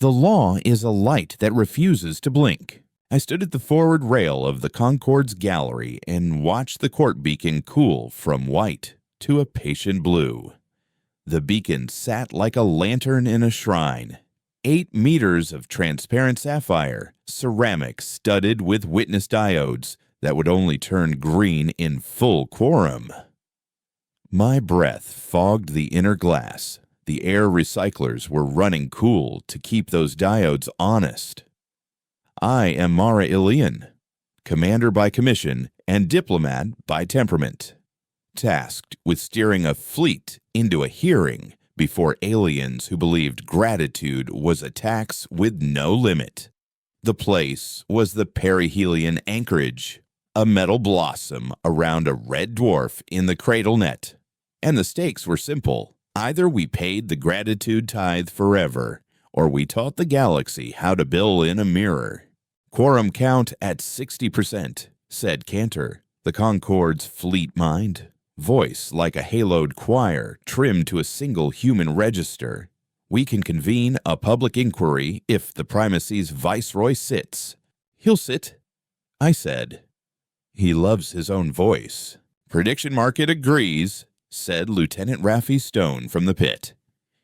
The law is a light that refuses to blink. I stood at the forward rail of the Concorde's gallery and watched the court beacon cool from white to a patient blue. The beacon sat like a lantern in a shrine. 8 meters of transparent sapphire, ceramic studded with witness diodes that would only turn green in full quorum. My breath fogged the inner glass. The air recyclers were running cool to keep those diodes honest. I am Mara Ilian, commander by commission and diplomat by temperament, tasked with steering a fleet into a hearing before aliens who believed gratitude was a tax with no limit. The place was the perihelion anchorage, a metal blossom around a red dwarf in the cradle net. And the stakes were simple. Either we paid the gratitude tithe forever, or we taught the galaxy how to bill in a mirror. Quorum count at 60%, said Cantor, the Concorde's fleet mind. Voice like a haloed choir trimmed to a single human register. We can convene a public inquiry if the primacy's viceroy sits. He'll sit, I said. He loves his own voice. Prediction market agrees, said Lieutenant Raffi Stone from the pit,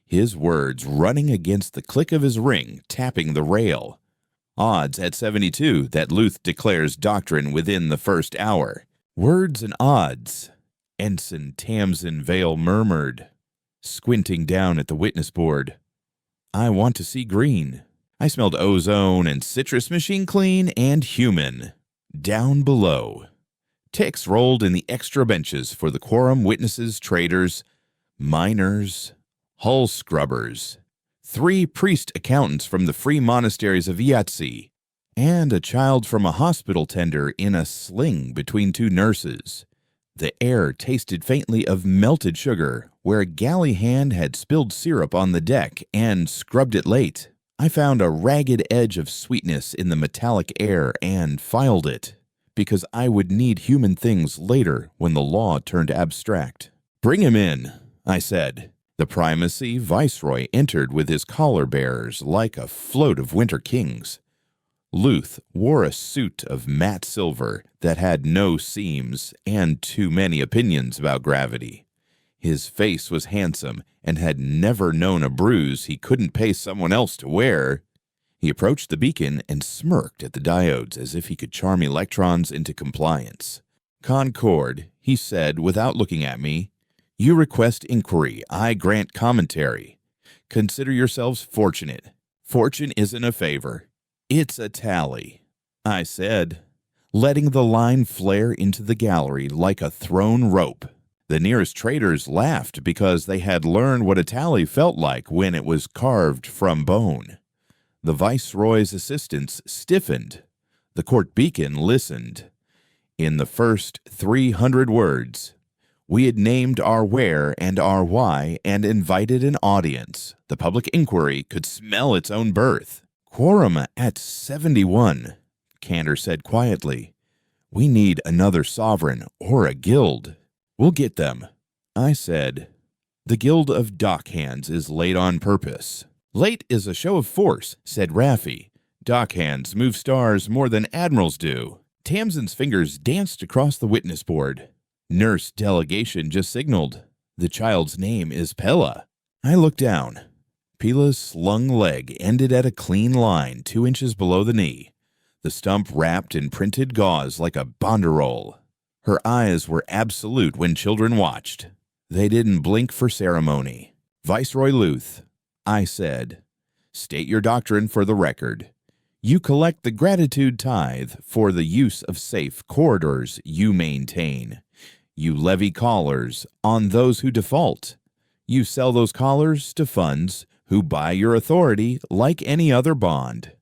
his words running against the click of his ring tapping the rail. Odds at 72 that Luth declares doctrine within the first hour. Words and odds. Ensign Tamsin Vale murmured, squinting down at the witness board. I want to see green. I smelled ozone and citrus machine clean and human. Down below. Ticks rolled in the extra benches for the quorum witnesses, traders, miners, hull scrubbers, 3 priest accountants from the free monasteries of Yahtzee, and a child from a hospital tender in a sling between 2 nurses. The air tasted faintly of melted sugar, where a galley hand had spilled syrup on the deck and scrubbed it late. I found a ragged edge of sweetness in the metallic air and filed it, because I would need human things later when the law turned abstract. Bring him in, I said. The primacy viceroy entered with his collar bearers like a float of winter kings. Luth wore a suit of matte silver that had no seams and too many opinions about gravity. His face was handsome and had never known a bruise he couldn't pay someone else to wear. He approached the beacon and smirked at the diodes as if he could charm electrons into compliance. Concorde, he said without looking at me. You request inquiry, I grant commentary. Consider yourselves fortunate. Fortune isn't a favor. It's a tally, I said, letting the line flare into the gallery like a thrown rope. The nearest traders laughed because they had learned what a tally felt like when it was carved from bone. The viceroy's assistants stiffened. The court beacon listened. In the first 300 words, we had named our where and our why and invited an audience. The public inquiry could smell its own birth. Quorum at 71, Cantor said quietly. We need another sovereign or a guild. We'll get them, I said. The Guild of Dockhands is late on purpose. Late is a show of force, said Raffi. Dockhands move stars more than admirals do. Tamsin's fingers danced across the witness board. Nurse delegation just signaled. The child's name is Pella. I looked down. Pila's slung leg ended at a clean line 2 inches below the knee, the stump wrapped in printed gauze like a banderole. Her eyes were absolute when children watched. They didn't blink for ceremony. Viceroy Luth, I said, state your doctrine for the record. You collect the gratitude tithe for the use of safe corridors you maintain. You levy collars on those who default. You sell those collars to funds who buy your authority like any other bond.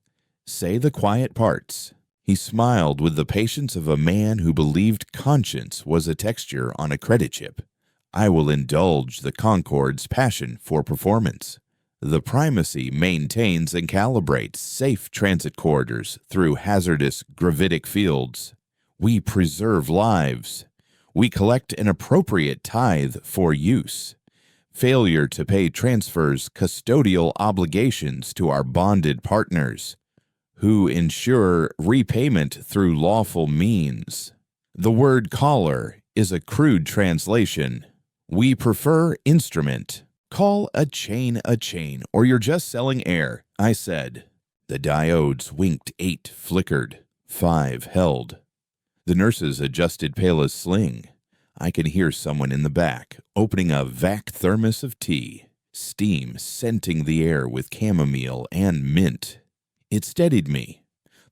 Say the quiet parts. He smiled with the patience of a man who believed conscience was a texture on a credit chip. I will indulge the Concorde's passion for performance. The primacy maintains and calibrates safe transit corridors through hazardous gravitic fields. We preserve lives. We collect an appropriate tithe for use. failure to pay transfers custodial obligations to our bonded partners, who ensure repayment through lawful means. The word caller is a crude translation. We prefer instrument. Call a chain, or you're just selling air, I said. The diodes winked. 8 flickered. 5 held. The nurses adjusted Pela's sling. I could hear someone in the back opening a vac thermos of tea, steam scenting the air with chamomile and mint. It steadied me.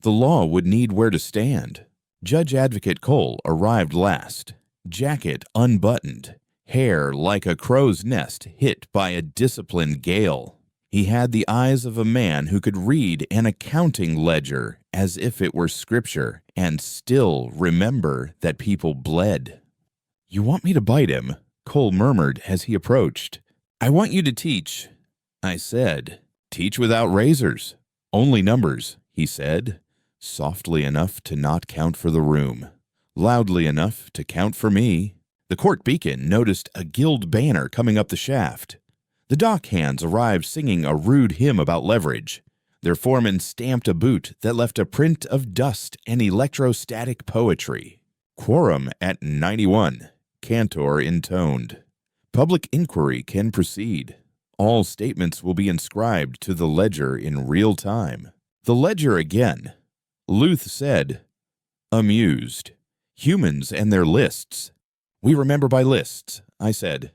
The law would need where to stand. Judge Advocate Cole arrived last, jacket unbuttoned, hair like a crow's nest hit by a disciplined gale. He had the eyes of a man who could read an accounting ledger as if it were scripture and still remember that people bled. "You want me to bite him?" Cole murmured as he approached. "I want you to teach," I said. "Teach without razors. Only numbers," he said, softly enough to not count for the room, loudly enough to count for me. The court beacon noticed a guild banner coming up the shaft. The dock hands arrived singing a rude hymn about leverage. Their foreman stamped a boot that left a print of dust and electrostatic poetry. Quorum at 91, Cantor intoned. Public inquiry can proceed. All statements will be inscribed to the ledger in real time. The ledger again. Luth said, amused. Humans and their lists. We remember by lists, I said,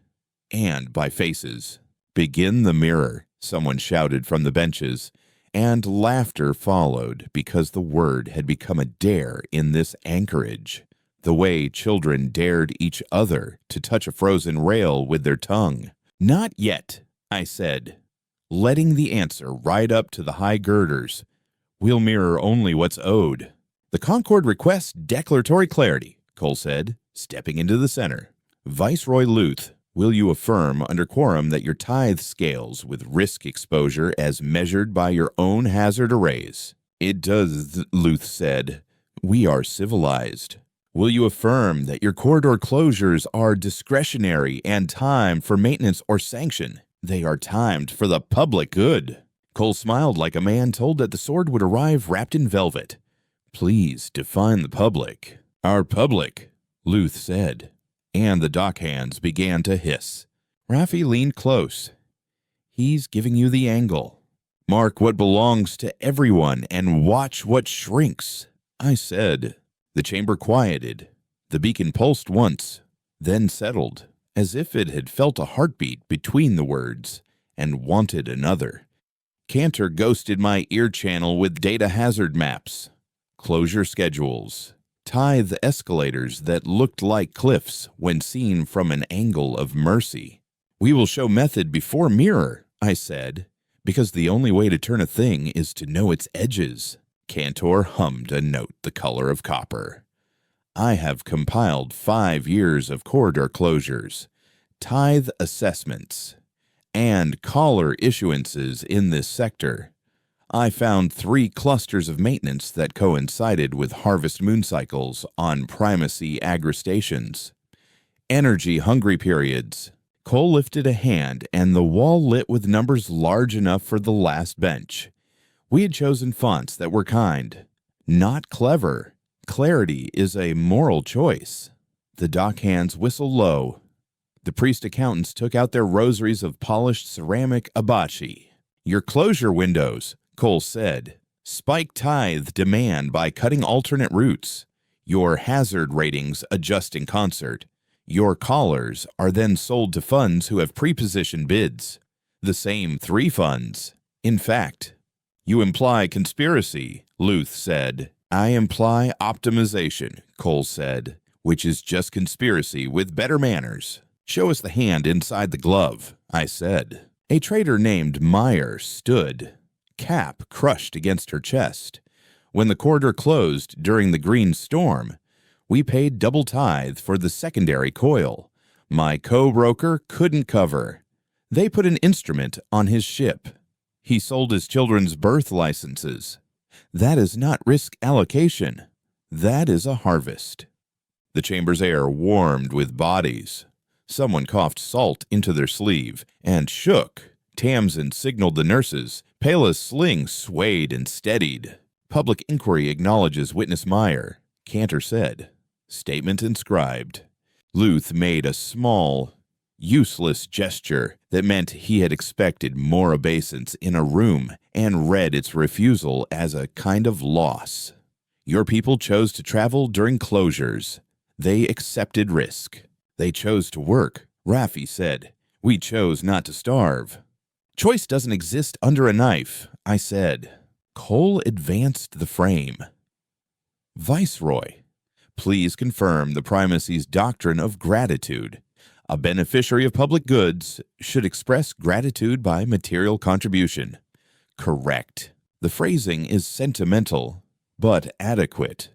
and by faces. Begin the mirror, someone shouted from the benches, and laughter followed because the word had become a dare in this anchorage, the way children dared each other to touch a frozen rail with their tongue. Not yet, I said, letting the answer ride up to the high girders. We'll mirror only what's owed. The Concord requests declaratory clarity, Cole said, stepping into the center. Viceroy Luth, will you affirm under quorum that your tithe scales with risk exposure as measured by your own hazard arrays? It does, Luth said. We are civilized. Will you affirm that your corridor closures are discretionary and timed for maintenance or sanction? They are timed for the public good. Cole smiled like a man told that the sword would arrive wrapped in velvet. Please define the public. Our public, Luth said, and the dock hands began to hiss. Raffi leaned close. He's giving you the angle. Mark what belongs to everyone and watch what shrinks, I said. The chamber quieted. The beacon pulsed once, then settled, as if it had felt a heartbeat between the words and wanted another. Cantor ghosted my ear channel with data hazard maps, closure schedules, tithe escalators that looked like cliffs when seen from an angle of mercy. We will show method before mirror, I said, because the only way to turn a thing is to know its edges. Cantor hummed a note the color of copper. I have compiled 5 years of corridor closures, tithe assessments, and collar issuances in this sector. I found 3 clusters of maintenance that coincided with harvest moon cycles on primacy agri-stations. Energy-hungry periods. Cole lifted a hand, and the wall lit with numbers large enough for the last bench. We had chosen fonts that were kind, not clever. Clarity is a moral choice. The dock hands whistled low. The priest accountants took out their rosaries of polished ceramic abachi. Your closure windows, Cole said, spike tithe demand by cutting alternate routes. Your hazard ratings adjust in concert. Your collars are then sold to funds who have pre-positioned bids. The same 3 funds. In fact, you imply conspiracy, Luth said. I imply optimization, Cole said, which is just conspiracy with better manners. Show us the hand inside the glove, I said. A trader named Meyer stood, cap crushed against her chest. When the corridor closed during the green storm, we paid double tithe for the secondary coil. My co-broker couldn't cover. They put an instrument on his ship. He sold his children's birth licenses. That is not risk allocation. That is a harvest. The chamber's air warmed with bodies. Someone coughed salt into their sleeve and shook. Tamsin signaled the nurses. Pela's sling swayed and steadied. Public inquiry acknowledges witness Meyer, Cantor said. Statement inscribed. Luth made a small, useless gesture that meant he had expected more obeisance in a room and read its refusal as a kind of loss. Your people chose to travel during closures. They accepted risk. They chose to work, Raffi said. We chose not to starve. Choice doesn't exist under a knife, I said. Cole advanced the frame. Viceroy, please confirm the primacy's doctrine of gratitude. A beneficiary of public goods should express gratitude by material contribution. Correct. The phrasing is sentimental, but adequate.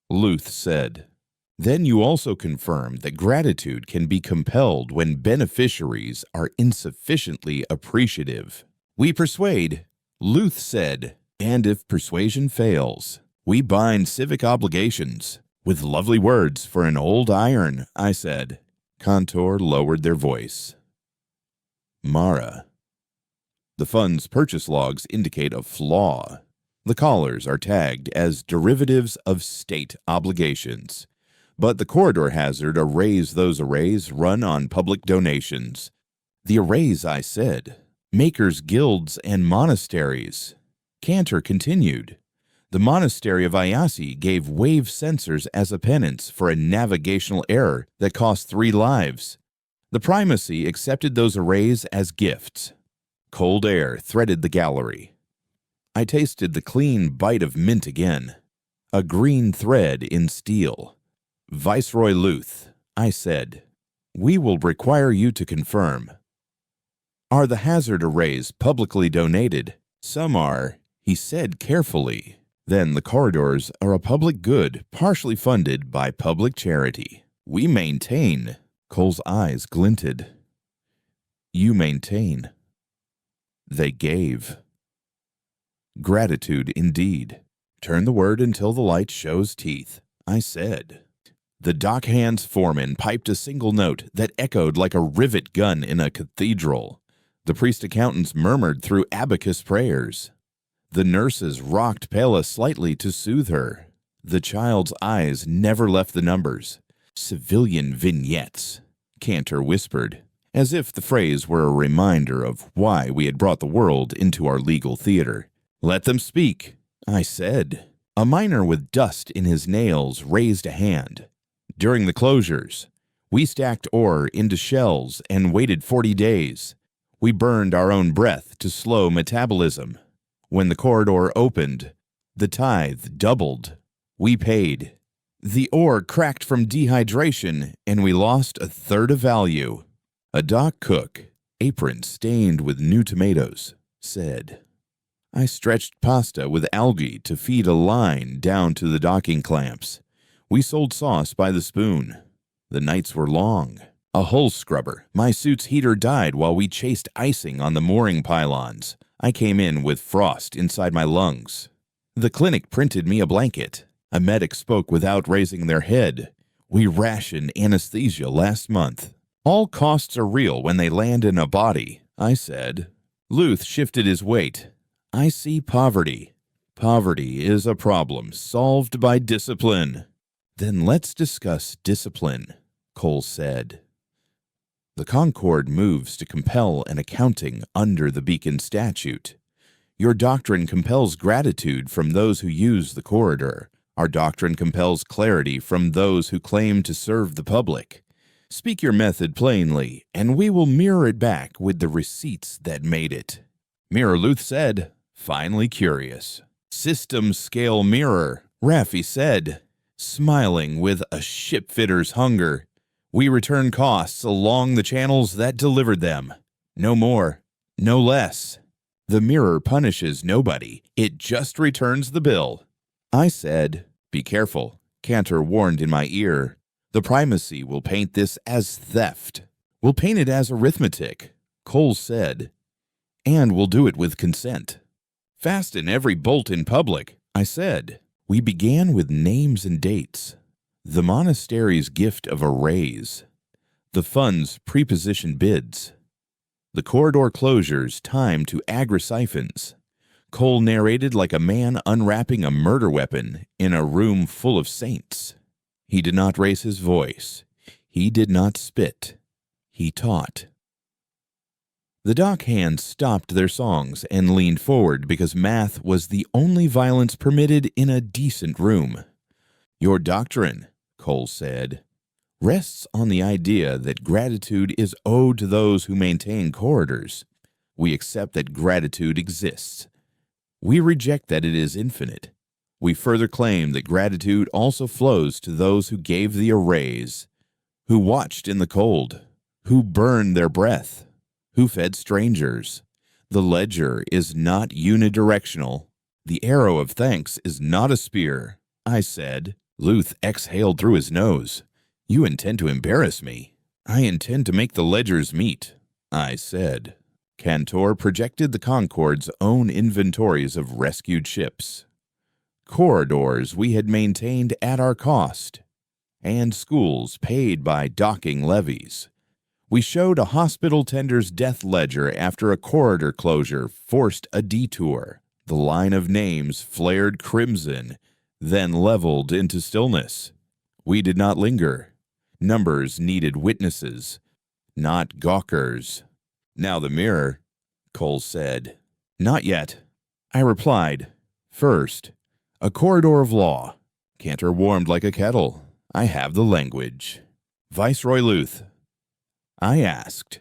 Luth said. Then you also confirm that gratitude can be compelled when beneficiaries are insufficiently appreciative. We persuade, Luth said, and if persuasion fails, we bind civic obligations. With lovely words for an old iron, I said. Contour lowered their voice. Mara. The fund's purchase logs indicate a flaw. The collars are tagged as derivatives of state obligations. But the corridor hazard arrays those arrays run on public donations. The arrays, I said. Makers' guilds and monasteries. Cantor continued. The monastery of Ayasi gave wave sensors as a penance for a navigational error that cost 3 lives. The primacy accepted those arrays as gifts. Cold air threaded the gallery. I tasted the clean bite of mint again. A green thread in steel. Viceroy Luth, I said, we will require you to confirm. Are the hazard arrays publicly donated? Some are, he said carefully. Then the corridors are a public good partially funded by public charity. We maintain. Cole's eyes glinted. You maintain. They gave. Gratitude indeed. Turn the word until the light shows teeth, I said. The dockhands foreman piped a single note that echoed like a rivet gun in a cathedral. The priest accountants murmured through abacus prayers. The nurses rocked Pela slightly to soothe her. The child's eyes never left the numbers. Civilian vignettes, Cantor whispered, as if the phrase were a reminder of why we had brought the world into our legal theater. Let them speak, I said. A miner with dust in his nails raised a hand. During the closures, we stacked ore into shells and waited 40 days. We burned our own breath to slow metabolism. When the corridor opened, the tithe doubled. We paid. The ore cracked from dehydration, and we lost 1/3 of value. A dock cook, apron stained with new tomatoes, said. I stretched pasta with algae to feed a line down to the docking clamps. We sold sauce by the spoon. The nights were long. A hull scrubber. My suit's heater died while we chased icing on the mooring pylons. I came in with frost inside my lungs. The clinic printed me a blanket. A medic spoke without raising their head. We rationed anesthesia last month. All costs are real when they land in a body, I said. Luth shifted his weight. I see poverty. Poverty is a problem solved by discipline. Then let's discuss discipline, Cole said. The Concord moves to compel an accounting under the Beacon Statute. Your doctrine compels gratitude from those who use the corridor. Our doctrine compels clarity from those who claim to serve the public. Speak your method plainly, and we will mirror it back with the receipts that made it. Mirror Luth said, finally curious. System scale mirror, Raffi said, smiling with a shipfitter's hunger. We return costs along the channels that delivered them. No more, no less. The mirror punishes nobody. It just returns the bill. I said, be careful, Cantor warned in my ear. The primacy will paint this as theft. We'll paint it as arithmetic, Cole said. And we'll do it with consent. Fasten every bolt in public, I said. We began with names and dates. The monastery's gift of arrays. The fund's prepositioned bids. The corridor closures timed to agrisiphons. Cole narrated like a man unwrapping a murder weapon in a room full of saints. He did not raise his voice. He did not spit. He taught. The dock hands stopped their songs and leaned forward because math was the only violence permitted in a decent room. Your doctrine, Cole said, rests on the idea that gratitude is owed to those who maintain corridors. We accept that gratitude exists. We reject that it is infinite. We further claim that gratitude also flows to those who gave the arrays, who watched in the cold, who burned their breath, who fed strangers. The ledger is not unidirectional. The arrow of thanks is not a spear, I said. Luth exhaled through his nose. You intend to embarrass me. I intend to make the ledgers meet, I said. Cantor projected the Concorde's own inventories of rescued ships, corridors we had maintained at our cost, and schools paid by docking levies. We showed a hospital tender's death ledger after a corridor closure forced a detour. The line of names flared crimson, then leveled into stillness. We did not linger. Numbers needed witnesses, not gawkers. Now the mirror, Cole said. Not yet. I replied. First, a corridor of law. Cantor warmed like a kettle. I have the language. Viceroy Luth, I asked,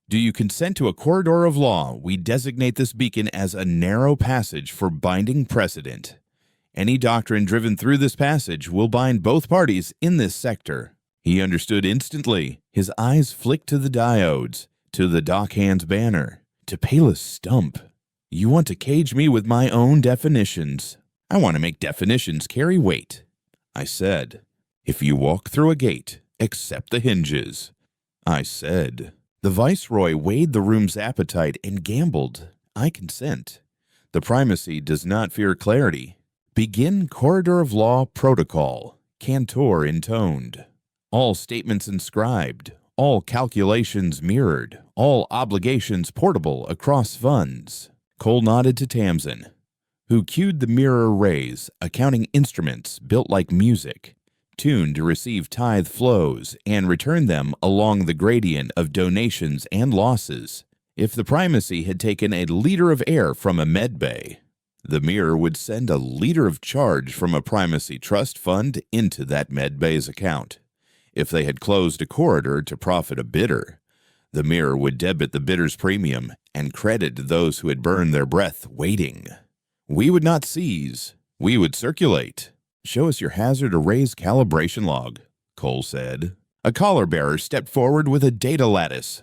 do you consent to a corridor of law? We designate this beacon as a narrow passage for binding precedent. Any doctrine driven through this passage will bind both parties in this sector. He understood instantly. His eyes flicked to the diodes, to the dockhand's banner, to Palus' stump. You want to cage me with my own definitions. I want to make definitions carry weight. I said, if you walk through a gate, accept the hinges. I said. The Viceroy weighed the room's appetite and gambled. I consent. The primacy does not fear clarity. Begin corridor of law protocol, Cantor intoned. All statements inscribed, all calculations mirrored, all obligations portable across funds. Cole nodded to Tamsin, who cued the mirror rays, accounting instruments built like music, tuned to receive tithe flows and return them along the gradient of donations and losses. If the primacy had taken a liter of air from a med bay, the mirror would send a liter of charge from a primacy trust fund into that med bay's account. If they had closed a corridor to profit a bidder, the mirror would debit the bidder's premium and credit those who had burned their breath waiting. We would not seize. We would circulate. Show us your hazard arrays calibration log, Cole said. A collar bearer stepped forward with a data lattice.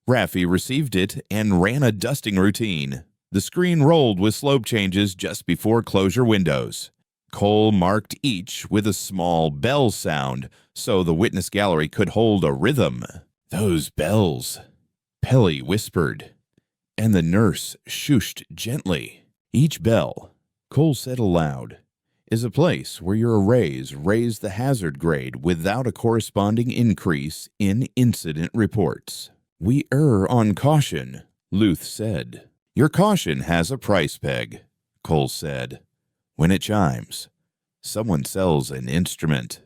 Raffi received it and ran a dusting routine. The screen rolled with slope changes just before closure windows. Cole marked each with a small bell sound so the witness gallery could hold a rhythm. Those bells, Pelly whispered, and the nurse shooshed gently. Each bell, Cole said aloud, is a place where your arrays raise the hazard grade without a corresponding increase in incident reports. We err on caution, Luth said. Your caution has a price peg, Cole said. When it chimes, someone sells an instrument.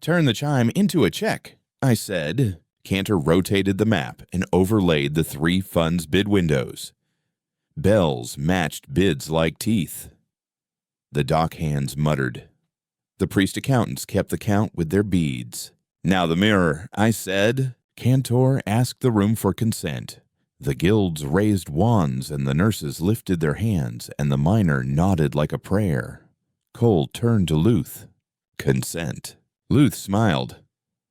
Turn the chime into a check, I said. Cantor rotated the map and overlaid the 3 funds bid windows. Bells matched bids like teeth. The dock hands muttered. The priest accountants kept the count with their beads. Now the mirror, I said. Cantor asked the room for consent. The guilds raised wands and the nurses lifted their hands and the miner nodded like a prayer. Cole turned to Luth. Consent. Luth smiled.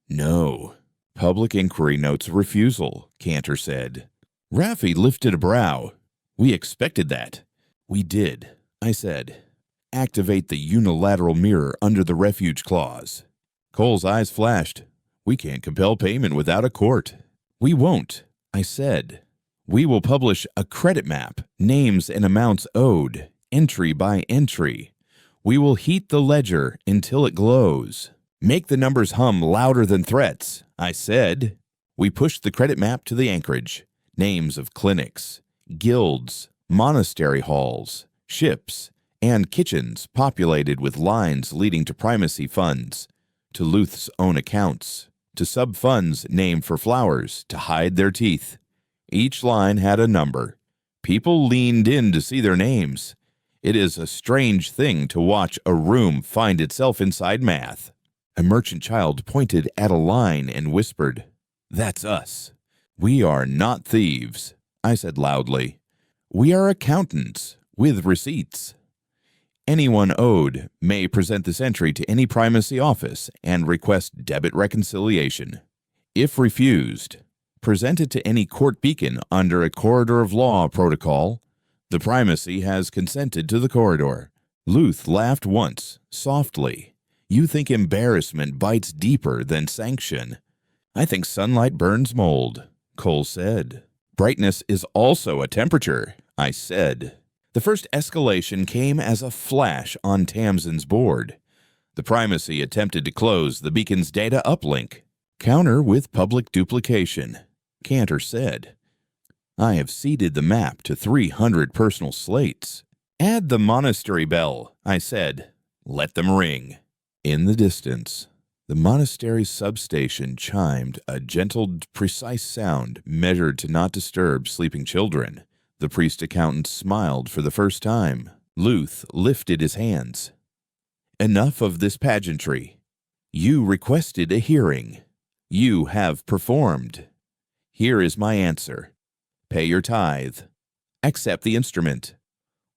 No. Public inquiry notes refusal, Cantor said. Raffi lifted a brow. We expected that. We did, I said. Activate the unilateral mirror under the refuge clause. Cole's eyes flashed. We can't compel payment without a court. We won't, I said. We will publish a credit map, names and amounts owed, entry by entry. We will heat the ledger until it glows. Make the numbers hum louder than threats, I said. We pushed the credit map to the anchorage. Names of clinics, guilds, monastery halls, ships, and kitchens populated with lines leading to primacy funds, to Luth's own accounts, to sub-funds named for flowers to hide their teeth. Each line had a number. People leaned in to see their names. It is a strange thing to watch a room find itself inside math. A merchant child pointed at a line and whispered, "That's us. We are not thieves," I said loudly. "We are accountants with receipts. Anyone owed may present this entry to any primacy office and request debit reconciliation. If refused, present it to any court beacon under a corridor of law protocol. The primacy has consented to the corridor." Luth laughed once, softly. "You think embarrassment bites deeper than sanction." "I think sunlight burns mold," Cole said. "Brightness is also a temperature," I said. The first escalation came as a flash on Tamsin's board. The primacy attempted to close the beacon's data uplink. "Counter with public duplication," Cantor said. "I have seeded the map to 300 personal slates." "Add the monastery bell," I said. "Let them ring." In the distance, the monastery substation chimed a gentle, precise sound measured to not disturb sleeping children. The priest-accountant smiled for the first time. Luth lifted his hands. "Enough of this pageantry. You requested a hearing. You have performed. Here is my answer. Pay your tithe. Accept the instrument.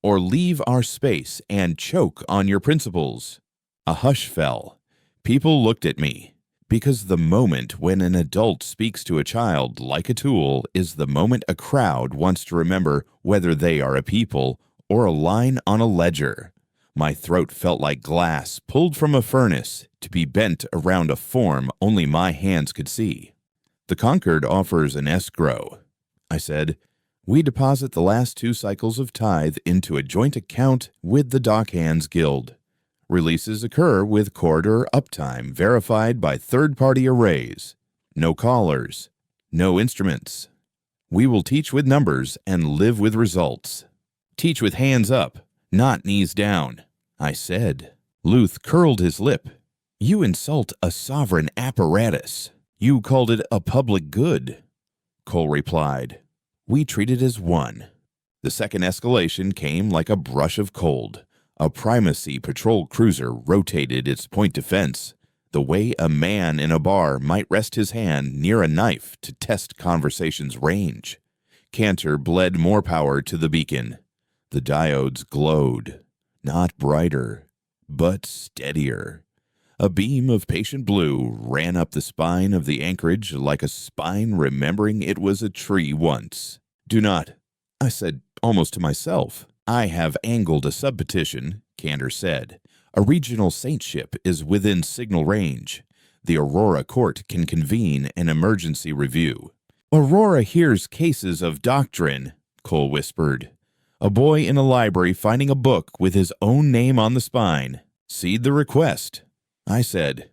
Or leave our space and choke on your principles." A hush fell. People looked at me, because the moment when an adult speaks to a child like a tool is the moment a crowd wants to remember whether they are a people or a line on a ledger. My throat felt like glass pulled from a furnace to be bent around a form only my hands could see. "The Conquered offers an escrow," I said. "We deposit the last 2 cycles of tithe into a joint account with the Dockhands Guild. Releases occur with corridor uptime verified by third-party arrays. No callers. No instruments. We will teach with numbers and live with results. Teach with hands up, not knees down," I said. Luth curled his lip. "You insult a sovereign apparatus. You called it a public good," Cole replied. "We treat it as one." The second escalation came like a brush of cold. A primacy patrol cruiser rotated its point defense, the way a man in a bar might rest his hand near a knife to test conversation's range. Cantor bled more power to the beacon. The diodes glowed, not brighter, but steadier. A beam of patient blue ran up the spine of the anchorage like a spine remembering it was a tree once. "Do not," I said almost to myself. "I have angled a sub-petition," Cantor said. "A regional saintship is within signal range. The Aurora Court can convene an emergency review." "Aurora hears cases of doctrine," Cole whispered. "A boy in a library finding a book with his own name on the spine. Cede the request," I said.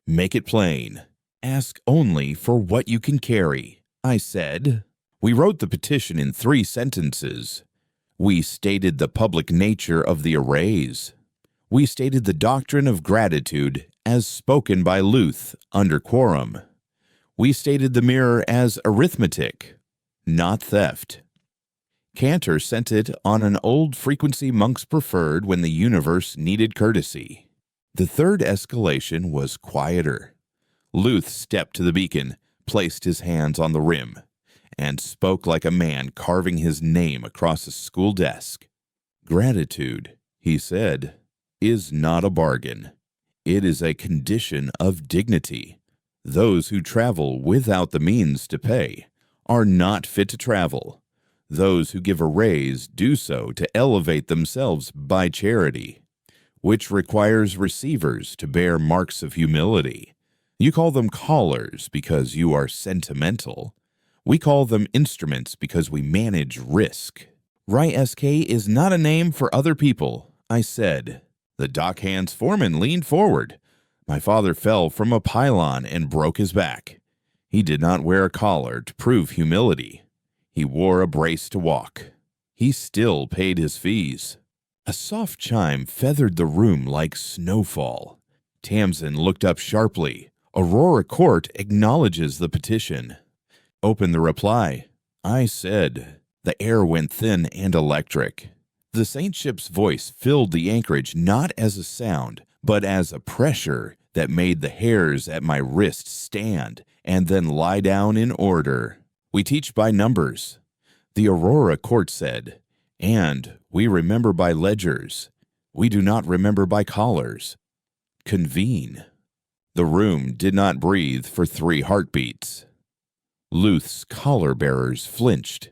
"Make it plain. Ask only for what you can carry," I said. We wrote the petition in 3 sentences. We stated the public nature of the arrays. We stated the doctrine of gratitude as spoken by Luth under quorum. We stated the mirror as arithmetic, not theft. Cantor sent it on an old frequency monks preferred when the universe needed courtesy. The third escalation was quieter. Luth stepped to the beacon, placed his hands on the rim, and spoke like a man carving his name across a school desk. "Gratitude," he said, "is not a bargain. It is a condition of dignity. Those who travel without the means to pay are not fit to travel. Those who give a raise do so to elevate themselves by charity, which requires receivers to bear marks of humility. You call them callers because you are sentimental. We call them instruments because we manage risk. RYSK is not a name for other people," I said. The Dockhands foreman leaned forward. My father fell from a pylon and broke his back. He did not wear a collar to prove humility. He wore a brace to walk. He still paid his fees. A soft chime feathered the room like snowfall. Tamsin looked up sharply. Aurora Court acknowledges the petition. Open the reply. I said. The air went thin and electric. The Saint ship's voice filled the anchorage not as a sound, but as a pressure that made the hairs at my wrist stand and then lie down in order. We teach by numbers. The Aurora Court said, and we remember by ledgers. We do not remember by collars. Convene. The room did not breathe for 3 heartbeats. Luth's collar-bearers flinched.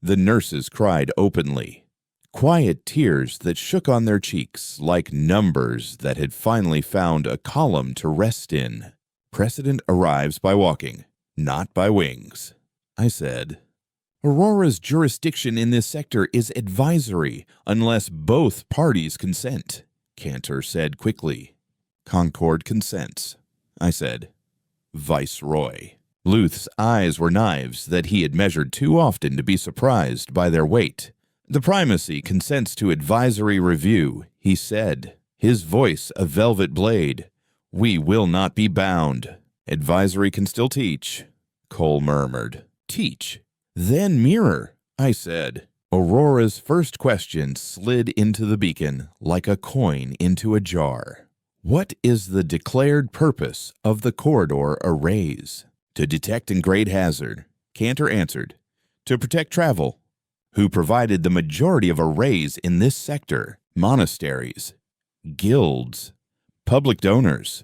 The nurses cried openly. Quiet tears that shook on their cheeks like numbers that had finally found a column to rest in. Precedent arrives by walking, not by wings. I said, Aurora's jurisdiction in this sector is advisory unless both parties consent, Cantor said quickly. Concord consents, I said. Viceroy. Luth's eyes were knives that he had measured too often to be surprised by their weight. The primacy consents to advisory review, he said, his voice a velvet blade. We will not be bound. Advisory can still teach, Cole murmured. Teach, then mirror, I said. Aurora's first question slid into the beacon like a coin into a jar. What is the declared purpose of the corridor arrays? To detect and grade hazard, Cantor answered. To protect travel. Who provided the majority of arrays in this sector? Monasteries, guilds, public donors,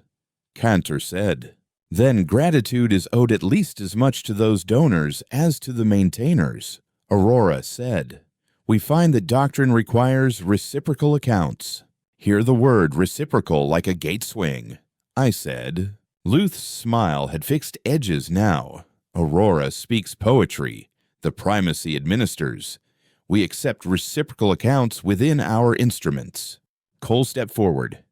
Cantor said. Then gratitude is owed at least as much to those donors as to the maintainers, Aurora said. We find that doctrine requires reciprocal accounts. Hear the word reciprocal like a gate swing, I said. Luth's smile had fixed edges now. Aurora speaks poetry. The primacy administers. We accept reciprocal accounts within our instruments. Cole stepped forward.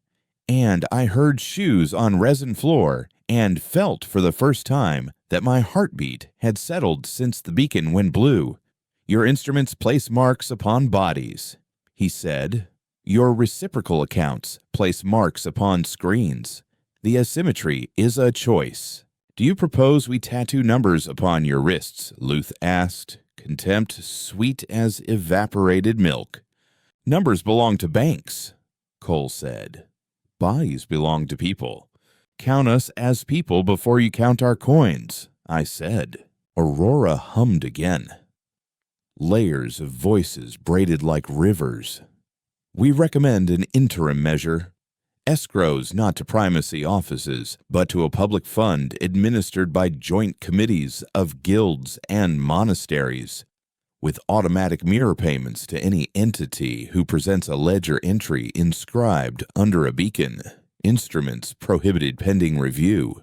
And I heard shoes on resin floor and felt for the first time that my heartbeat had settled since the beacon went blue. Your instruments place marks upon bodies, he said. Your reciprocal accounts place marks upon screens. The asymmetry is a choice. Do you propose we tattoo numbers upon your wrists? Luth asked, contempt sweet as evaporated milk. Numbers belong to banks, Cole said. Bodies belong to people. Count us as people before you count our coins, I said. Aurora hummed again. Layers of voices braided like rivers. We recommend an interim measure. Escrows not to primacy offices, but to a public fund administered by joint committees of guilds and monasteries, with automatic mirror payments to any entity who presents a ledger entry inscribed under a beacon. Instruments prohibited pending review.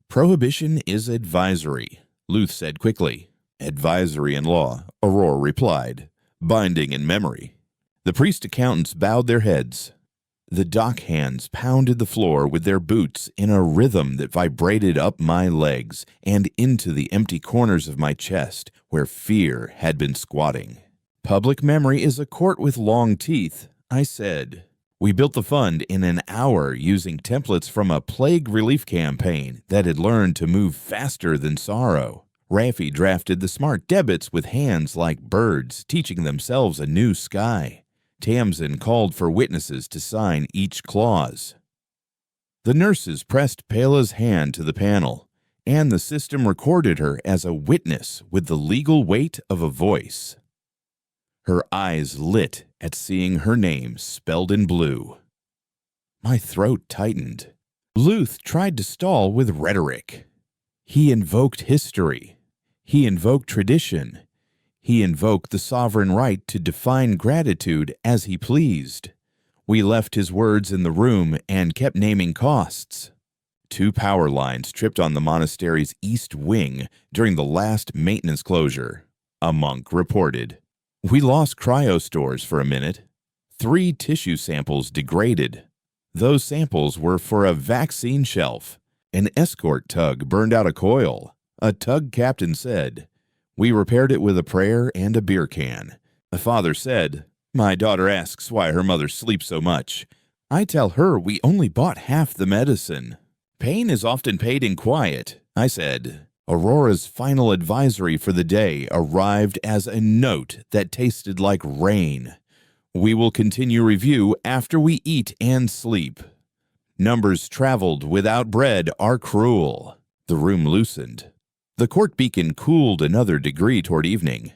Prohibition is advisory, Luth said quickly. Advisory in law, Aurora replied. Binding in memory. The priest accountants bowed their heads. The dock hands pounded the floor with their boots in a rhythm that vibrated up my legs and into the empty corners of my chest where fear had been squatting. Public memory is a court with long teeth, I said. We built the fund in an hour using templates from a plague relief campaign that had learned to move faster than sorrow. Raffi drafted the smart debits with hands like birds, teaching themselves a new sky. Tamsin called for witnesses to sign each clause. The nurses pressed Pela's hand to the panel, and the system recorded her as a witness with the legal weight of a voice. Her eyes lit at seeing her name spelled in blue. My throat tightened. Luth tried to stall with rhetoric. He invoked history. He invoked tradition. He invoked the sovereign right to define gratitude as he pleased. We left his words in the room and kept naming costs. 2 power lines tripped on the monastery's east wing during the last maintenance closure, a monk reported. We lost cryo stores for a minute. 3 tissue samples degraded. Those samples were for a vaccine shelf. An escort tug burned out a coil. A tug captain said, "We repaired it with a prayer and a beer can." A father said, "My daughter asks why her mother sleeps so much. I tell her we only bought half the medicine." "Pain is often paid in quiet," I said. Aurora's final advisory for the day arrived as a note that tasted like rain. "We will continue review after we eat and sleep. Numbers traveled without bread are cruel." The room loosened. The court beacon cooled another degree toward evening.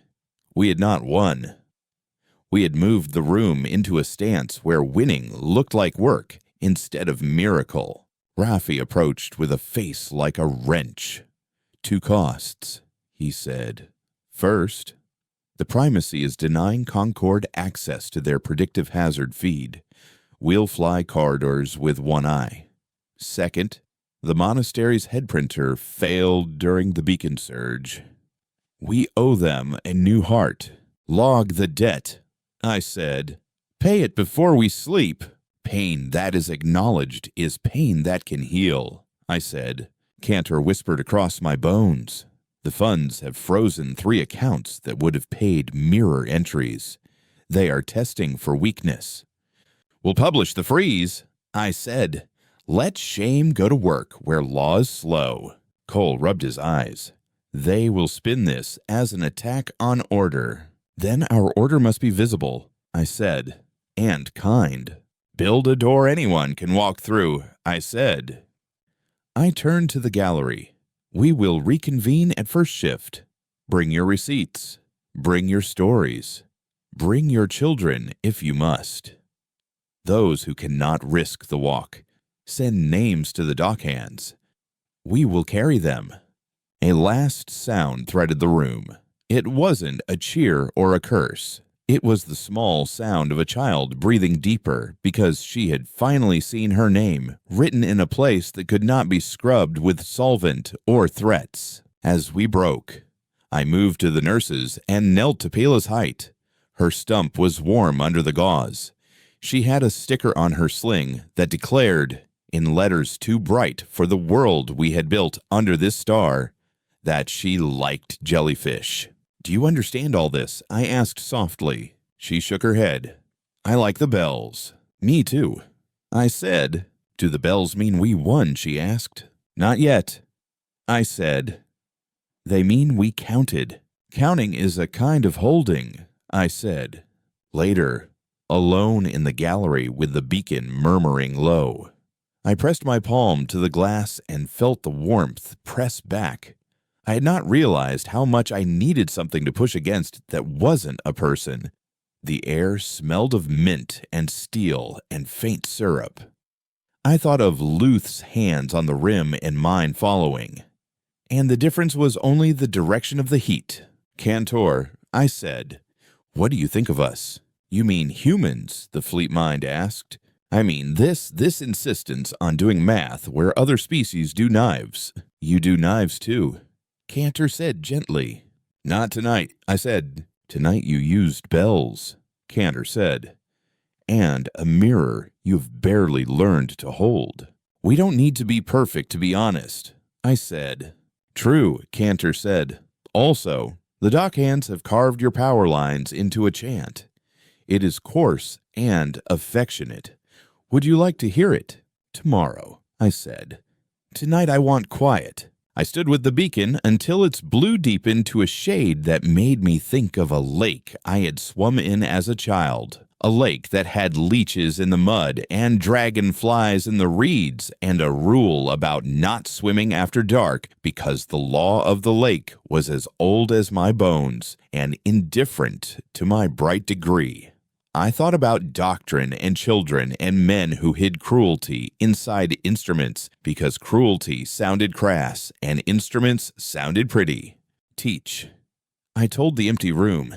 We had not won. We had moved the room into a stance where winning looked like work instead of miracle. Raffi approached with a face like a wrench. "Two costs," he said. "First, the primacy is denying Concord access to their predictive hazard feed. We'll fly corridors with one eye. Second, the monastery's head printer failed during the beacon surge. We owe them a new heart. Log the debt," I said. "Pay it before we sleep." "Pain that is acknowledged is pain that can heal," I said. Cantor whispered across my bones. "The funds have frozen 3 accounts that would have paid mirror entries. They are testing for weakness." "We'll publish the freeze," I said. "Let shame go to work where law is slow." Cole rubbed his eyes. "They will spin this as an attack on order." "Then our order must be visible," I said, "and kind." "Build a door anyone can walk through," I said. I turned to the gallery. "We will reconvene at first shift. Bring your receipts. Bring your stories. Bring your children if you must. Those who cannot risk the walk, send names to the dockhands. We will carry them." A last sound threaded the room. It wasn't a cheer or a curse. It was the small sound of a child breathing deeper because she had finally seen her name written in a place that could not be scrubbed with solvent or threats. As we broke, I moved to the nurses and knelt to Pila's height. Her stump was warm under the gauze. She had a sticker on her sling that declared, in letters too bright for the world we had built under this star, that she liked jellyfish. "Do you understand all this?" I asked softly. She shook her head. "I like the bells." "Me too." I said. "Do the bells mean we won?" she asked. "Not yet." I said. "They mean we counted." "Counting is a kind of holding," I said. Later, alone in the gallery with the beacon murmuring low, I pressed my palm to the glass and felt the warmth press back. I had not realized how much I needed something to push against that wasn't a person. The air smelled of mint and steel and faint syrup. I thought of Luth's hands on the rim and mine following. And the difference was only the direction of the heat. "Cantor," I said, "what do you think of us?" "You mean humans?" the fleet mind asked. "I mean this insistence on doing math where other species do knives." "You do knives too," Cantor said gently. "Not tonight," I said. "Tonight you used bells," Cantor said. "And a mirror you've barely learned to hold." "We don't need to be perfect to be honest," I said. "True," Cantor said. "Also, the dockhands have carved your power lines into a chant. It is coarse and affectionate. Would you like to hear it?" "Tomorrow," I said. "Tonight I want quiet." I stood with the beacon until its blue deepened to a shade that made me think of a lake I had swum in as a child. A lake that had leeches in the mud and dragonflies in the reeds and a rule about not swimming after dark because the law of the lake was as old as my bones and indifferent to my bright degree. I thought about doctrine and children and men who hid cruelty inside instruments because cruelty sounded crass and instruments sounded pretty. Teach. I told the empty room,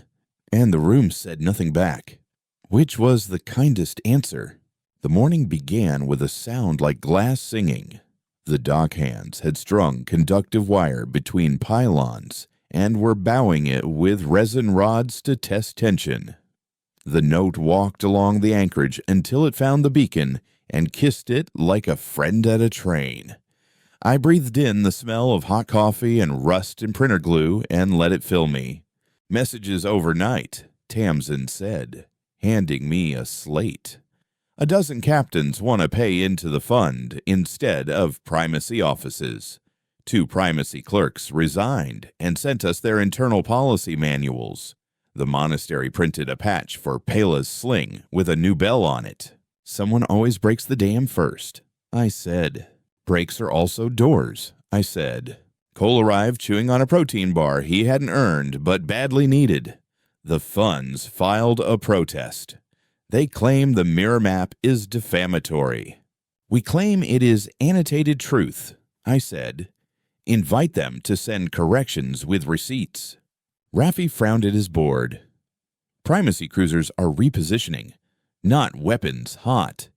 and the room said nothing back. Which was the kindest answer? The morning began with a sound like glass singing. The dockhands had strung conductive wire between pylons and were bowing it with resin rods to test tension. The note walked along the anchorage until it found the beacon and kissed it like a friend at a train. I breathed in the smell of hot coffee and rust and printer glue and let it fill me. Messages overnight, Tamsin said, handing me a slate. A dozen captains want to pay into the fund instead of primacy offices. 2 primacy clerks resigned and sent us their internal policy manuals. The monastery printed a patch for Pela's sling with a new bell on it. Someone always breaks the dam first, I said. Breaks are also doors, I said. Cole arrived chewing on a protein bar he hadn't earned but badly needed. The funds filed a protest. They claim the mirror map is defamatory. We claim it is annotated truth, I said. Invite them to send corrections with receipts. Raffi frowned at his board. Primacy cruisers are repositioning, not weapons hot,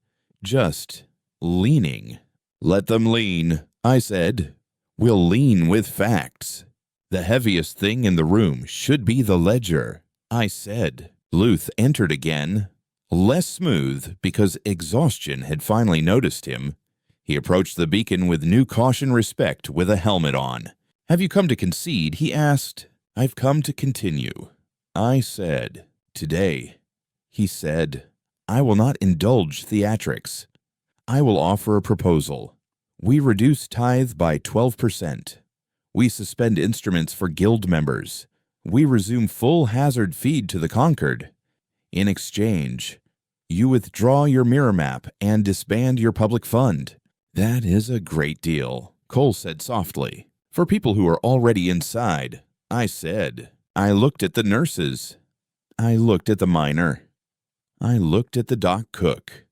just leaning. Let them lean, I said. We'll lean with facts. The heaviest thing in the room should be the ledger, I said. Luth entered again. Less smooth because exhaustion had finally noticed him. He approached the beacon with new caution respect with a helmet on. Have you come to concede? He asked. I've come to continue, I said. Today, he said, I will not indulge theatrics. I will offer a proposal. We reduce tithe by 12%. We suspend instruments for guild members. We resume full hazard feed to the conquered. In exchange, you withdraw your mirror map and disband your public fund. That is a great deal, Cole said softly. For people who are already inside, I said. I looked at the nurses. I looked at the miner. I looked at the dock cook.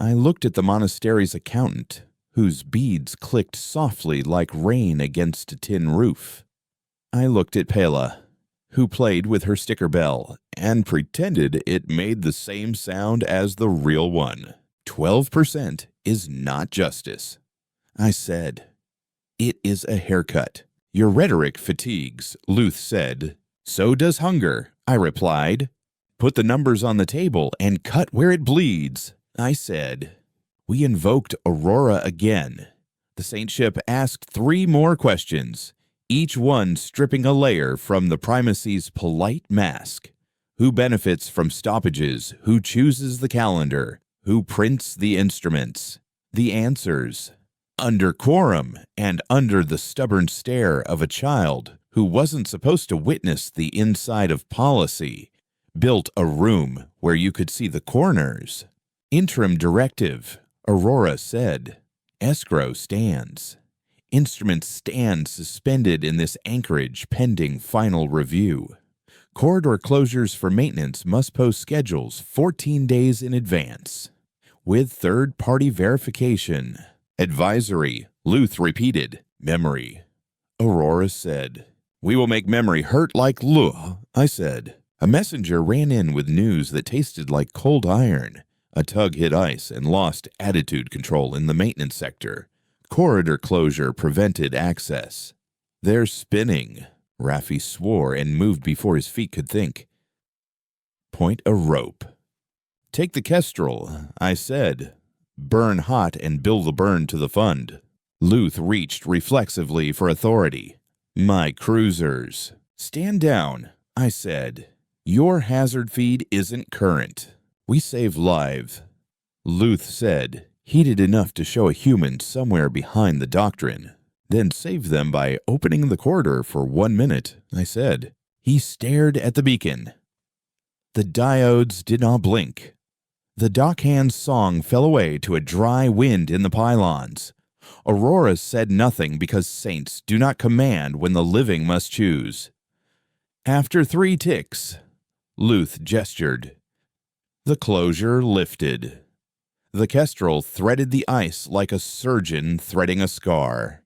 I looked at the monastery's accountant, whose beads clicked softly like rain against a tin roof. I looked at Pela, who played with her sticker bell and pretended it made the same sound as the real one. 12% is not justice. I said. It is a haircut. Your rhetoric fatigues, Luth said. So does hunger, I replied. Put the numbers on the table and cut where it bleeds, I said. We invoked Aurora again. The Saint Ship asked 3 more questions, each one stripping a layer from the primacy's polite mask. Who benefits from stoppages? Who chooses the calendar? Who prints the instruments? The answers. Under quorum and under the stubborn stare of a child who wasn't supposed to witness the inside of policy, built a room where you could see the corners. Interim directive, Aurora said. Escrow stands. Instruments stand suspended in this anchorage pending final review. Corridor closures for maintenance must post schedules 14 days in advance. With third-party verification. Advisory, Luth repeated. Memory. Aurora said. We will make memory hurt like luh, I said. A messenger ran in with news that tasted like cold iron. A tug hit ice and lost attitude control in the maintenance sector. Corridor closure prevented access. They're spinning. Raffi swore and moved before his feet could think. Point a rope. Take the kestrel, I said. Burn hot and bill the burn to the fund. Luth reached reflexively for authority. My cruisers. Stand down, I said. Your hazard feed isn't current. We save lives. Luth said, heated enough to show a human somewhere behind the doctrine. Then save them by opening the corridor for 1 minute, I said. He stared at the beacon. The diodes did not blink. The dockhand's song fell away to a dry wind in the pylons. Aurora said nothing because saints do not command when the living must choose. After 3 ticks, Luth gestured. The closure lifted. The kestrel threaded the ice like a surgeon threading a scar.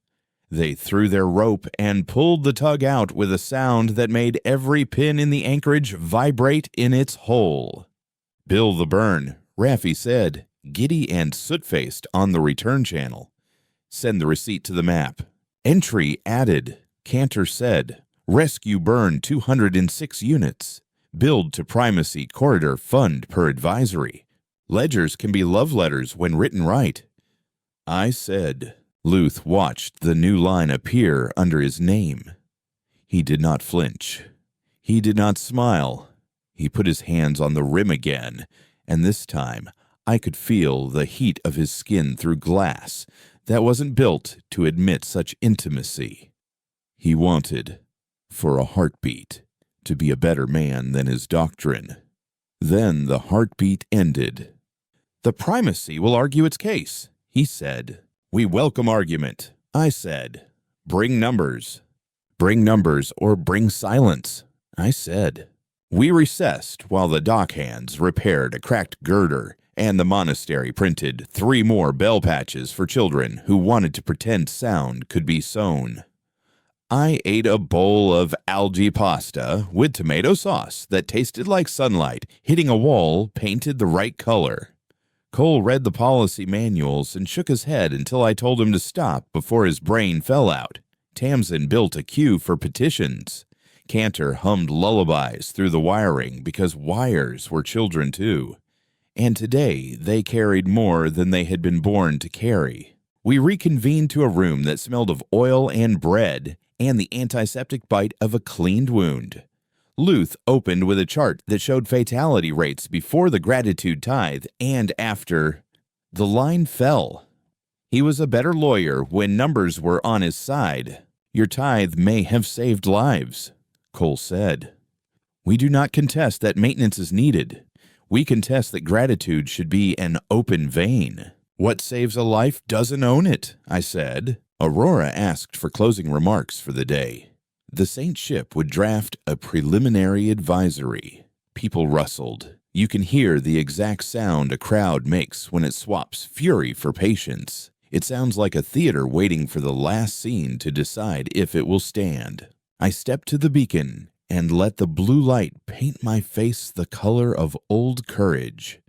They threw their rope and pulled the tug out with a sound that made every pin in the anchorage vibrate in its hole. Bill the burn, Raffi said, giddy and soot-faced on the return channel. Send the receipt to the map. Entry added, Cantor said. Rescue burn 206 units. Build to primacy corridor fund per advisory. Ledgers can be love letters when written right. I said, Luth watched the new line appear under his name. He did not flinch. He did not smile. He put his hands on the rim again, and this time I could feel the heat of his skin through glass that wasn't built to admit such intimacy. He wanted, for a heartbeat, to be a better man than his doctrine. Then the heartbeat ended. "The primacy will argue its case," he said. "We welcome argument," I said. "Bring numbers." "Bring numbers or bring silence," I said. We recessed while the dockhands repaired a cracked girder and the monastery printed 3 more bell patches for children who wanted to pretend sound could be sewn. I ate a bowl of algae pasta with tomato sauce that tasted like sunlight hitting a wall painted the right color. Cole read the policy manuals and shook his head until I told him to stop before his brain fell out. Tamsin built a queue for petitions. Cantor hummed lullabies through the wiring because wires were children too. And today they carried more than they had been born to carry. We reconvened to a room that smelled of oil and bread and the antiseptic bite of a cleaned wound. Luth opened with a chart that showed fatality rates before the gratitude tithe and after. The line fell. He was a better lawyer when numbers were on his side. "Your tithe may have saved lives," Cole said. "We do not contest that maintenance is needed. We contest that gratitude should be an open vein. What saves a life doesn't own it," I said. Aurora asked for closing remarks for the day. The Saint ship would draft a preliminary advisory. People rustled. You can hear the exact sound a crowd makes when it swaps fury for patience. It sounds like a theater waiting for the last scene to decide if it will stand. I stepped to the beacon and let the blue light paint my face the color of old courage.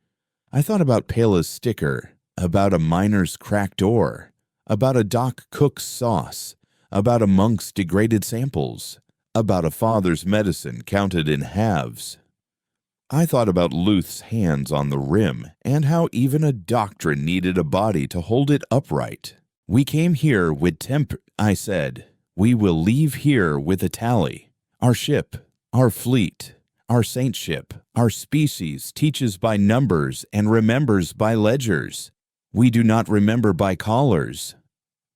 I thought about Pela's sticker, about a miner's cracked ore, about a dock cook's sauce, about a monk's degraded samples, about a father's medicine counted in halves. I thought about Luth's hands on the rim and how even a doctrine needed a body to hold it upright. "We came here with I said. "We will leave here with a tally. Our ship, our fleet, our saintship, our species teaches by numbers and remembers by ledgers. We do not remember by collars.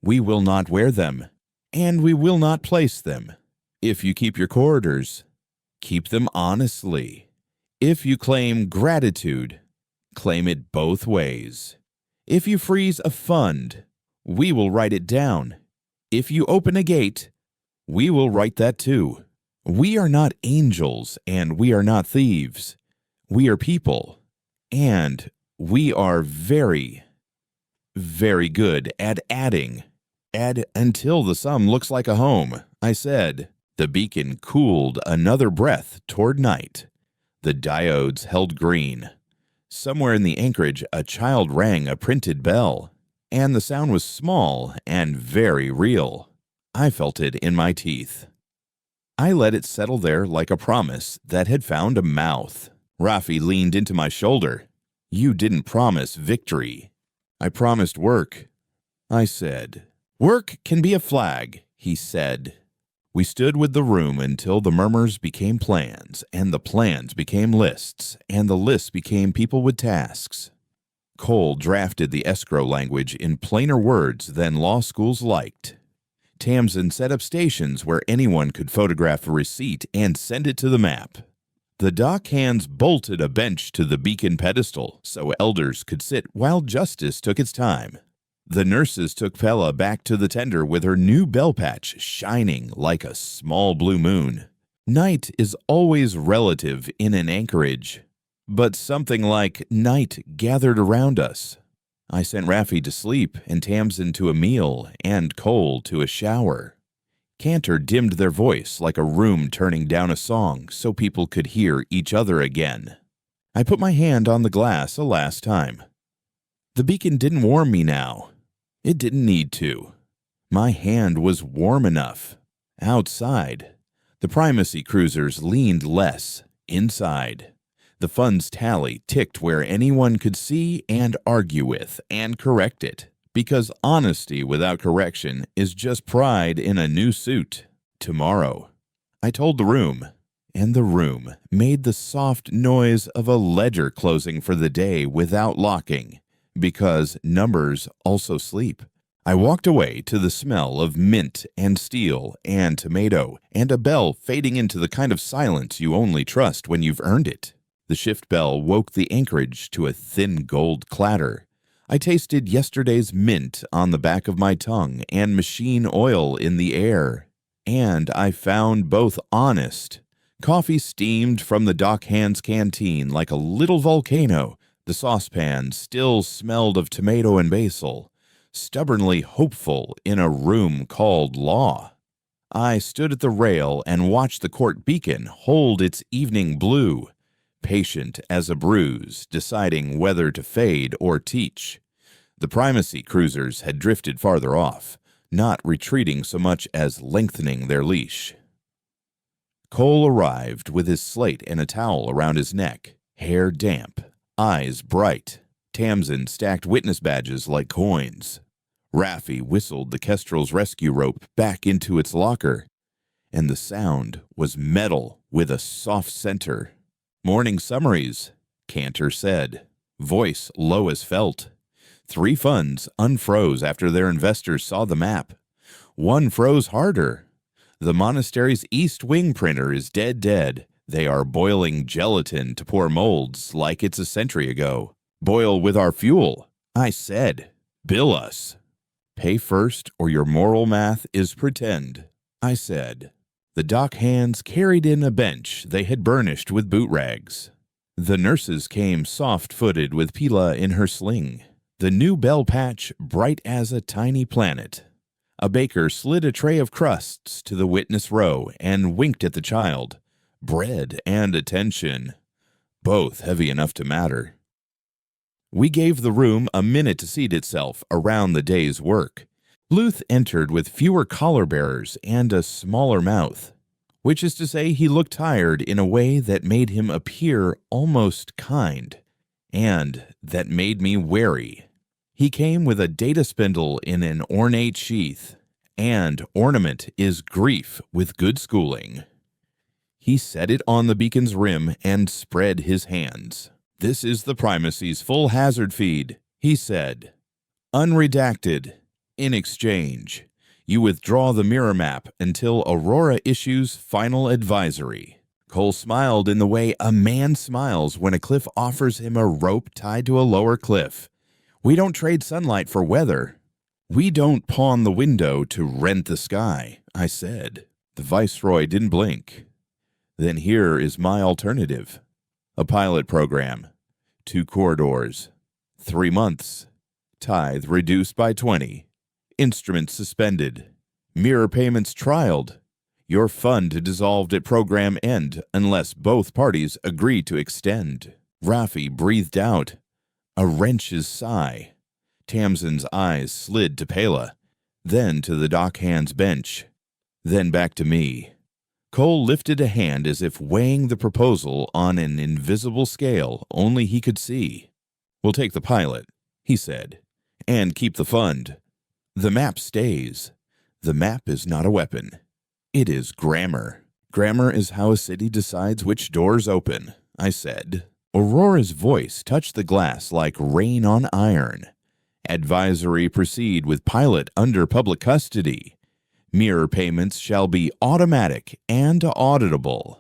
We will not wear them, and we will not place them. If you keep your corridors, keep them honestly. If you claim gratitude, claim it both ways. If you freeze a fund, we will write it down. If you open a gate, we will write that too. We are not angels, and we are not thieves. We are people, and we are very, very good at adding. Add until the sum looks like a home," I said. The beacon cooled another breath toward night. The diodes held green. Somewhere in the anchorage, a child rang a printed bell, and the sound was small and very real. I felt it in my teeth. I let it settle there like a promise that had found a mouth. Rafi leaned into my shoulder. "You didn't promise victory." "I promised work," I said. "Work can be a flag," he said. We stood with the room until the murmurs became plans, and the plans became lists, and the lists became people with tasks. Cole drafted the escrow language in plainer words than law schools liked. Tamsin set up stations where anyone could photograph a receipt and send it to the map. The dockhands bolted a bench to the beacon pedestal so elders could sit while justice took its time. The nurses took Pella back to the tender with her new bell patch shining like a small blue moon. Night is always relative in an anchorage, but something like night gathered around us. I sent Raffi to sleep and Tamsin to a meal and Cole to a shower. Cantor dimmed their voice like a room turning down a song so people could hear each other again. I put my hand on the glass a last time. The beacon didn't warm me now. It didn't need to. My hand was warm enough. Outside, the primacy cruisers leaned less. Inside, the fund's tally ticked where anyone could see and argue with and correct it. Because honesty without correction is just pride in a new suit. Tomorrow. I told the room, and the room made the soft noise of a ledger closing for the day without locking, because numbers also sleep. I walked away to the smell of mint and steel and tomato and a bell fading into the kind of silence you only trust when you've earned it. The shift bell woke the anchorage to a thin gold clatter. I tasted yesterday's mint on the back of my tongue and machine oil in the air. And I found both honest. Coffee steamed from the dock hand's canteen like a little volcano. The saucepan still smelled of tomato and basil. Stubbornly hopeful in a room called law. I stood at the rail and watched the court beacon hold its evening blue, patient as a bruise, deciding whether to fade or teach. The primacy cruisers had drifted farther off, not retreating so much as lengthening their leash. Cole arrived with his slate and a towel around his neck, hair damp, eyes bright. Tamsin stacked witness badges like coins. Raffi whistled the Kestrel's rescue rope back into its locker, and the sound was metal with a soft center. "Morning summaries," Cantor said, voice low as felt. 3 funds unfroze after their investors saw the map. 1 froze harder. The monastery's east wing printer is dead. They are boiling gelatin to pour molds like it's a century ago. "Boil with our fuel," I said. "Bill us." "Pay first or your moral math is pretend," I said. The dock hands carried in a bench they had burnished with boot rags. The nurses came soft-footed with Pila in her sling. The new bell patch bright as a tiny planet. A baker slid a tray of crusts to the witness row and winked at the child. Bread and attention. Both heavy enough to matter. We gave the room a minute to seat itself around the day's work. Luth entered with fewer collar-bearers and a smaller mouth, which is to say he looked tired in a way that made him appear almost kind, and that made me wary. He came with a data spindle in an ornate sheath, and ornament is grief with good schooling. He set it on the beacon's rim and spread his hands. "This is the primacy's full hazard feed," he said. "Unredacted. In exchange, you withdraw the mirror map until Aurora issues final advisory." Cole smiled in the way a man smiles when a cliff offers him a rope tied to a lower cliff. "We don't trade sunlight for weather. We don't pawn the window to rent the sky," I said. The Viceroy didn't blink. "Then here is my alternative. A pilot program. 2 corridors. 3 months. Tithe reduced by 20. Instruments suspended. Mirror payments trialed. Your fund dissolved at program end unless both parties agree to extend." Raffi breathed out a wrench's sigh. Tamsin's eyes slid to Pela, then to the dockhand's bench, then back to me. Cole lifted a hand as if weighing the proposal on an invisible scale only he could see. "We'll take the pilot," he said, "and keep the fund. The map stays. The map is not a weapon. It is grammar. Grammar is how a city decides which doors open," I said. Aurora's voice touched the glass like rain on iron. "Advisory proceed with pilot under public custody. Mirror payments shall be automatic and auditable.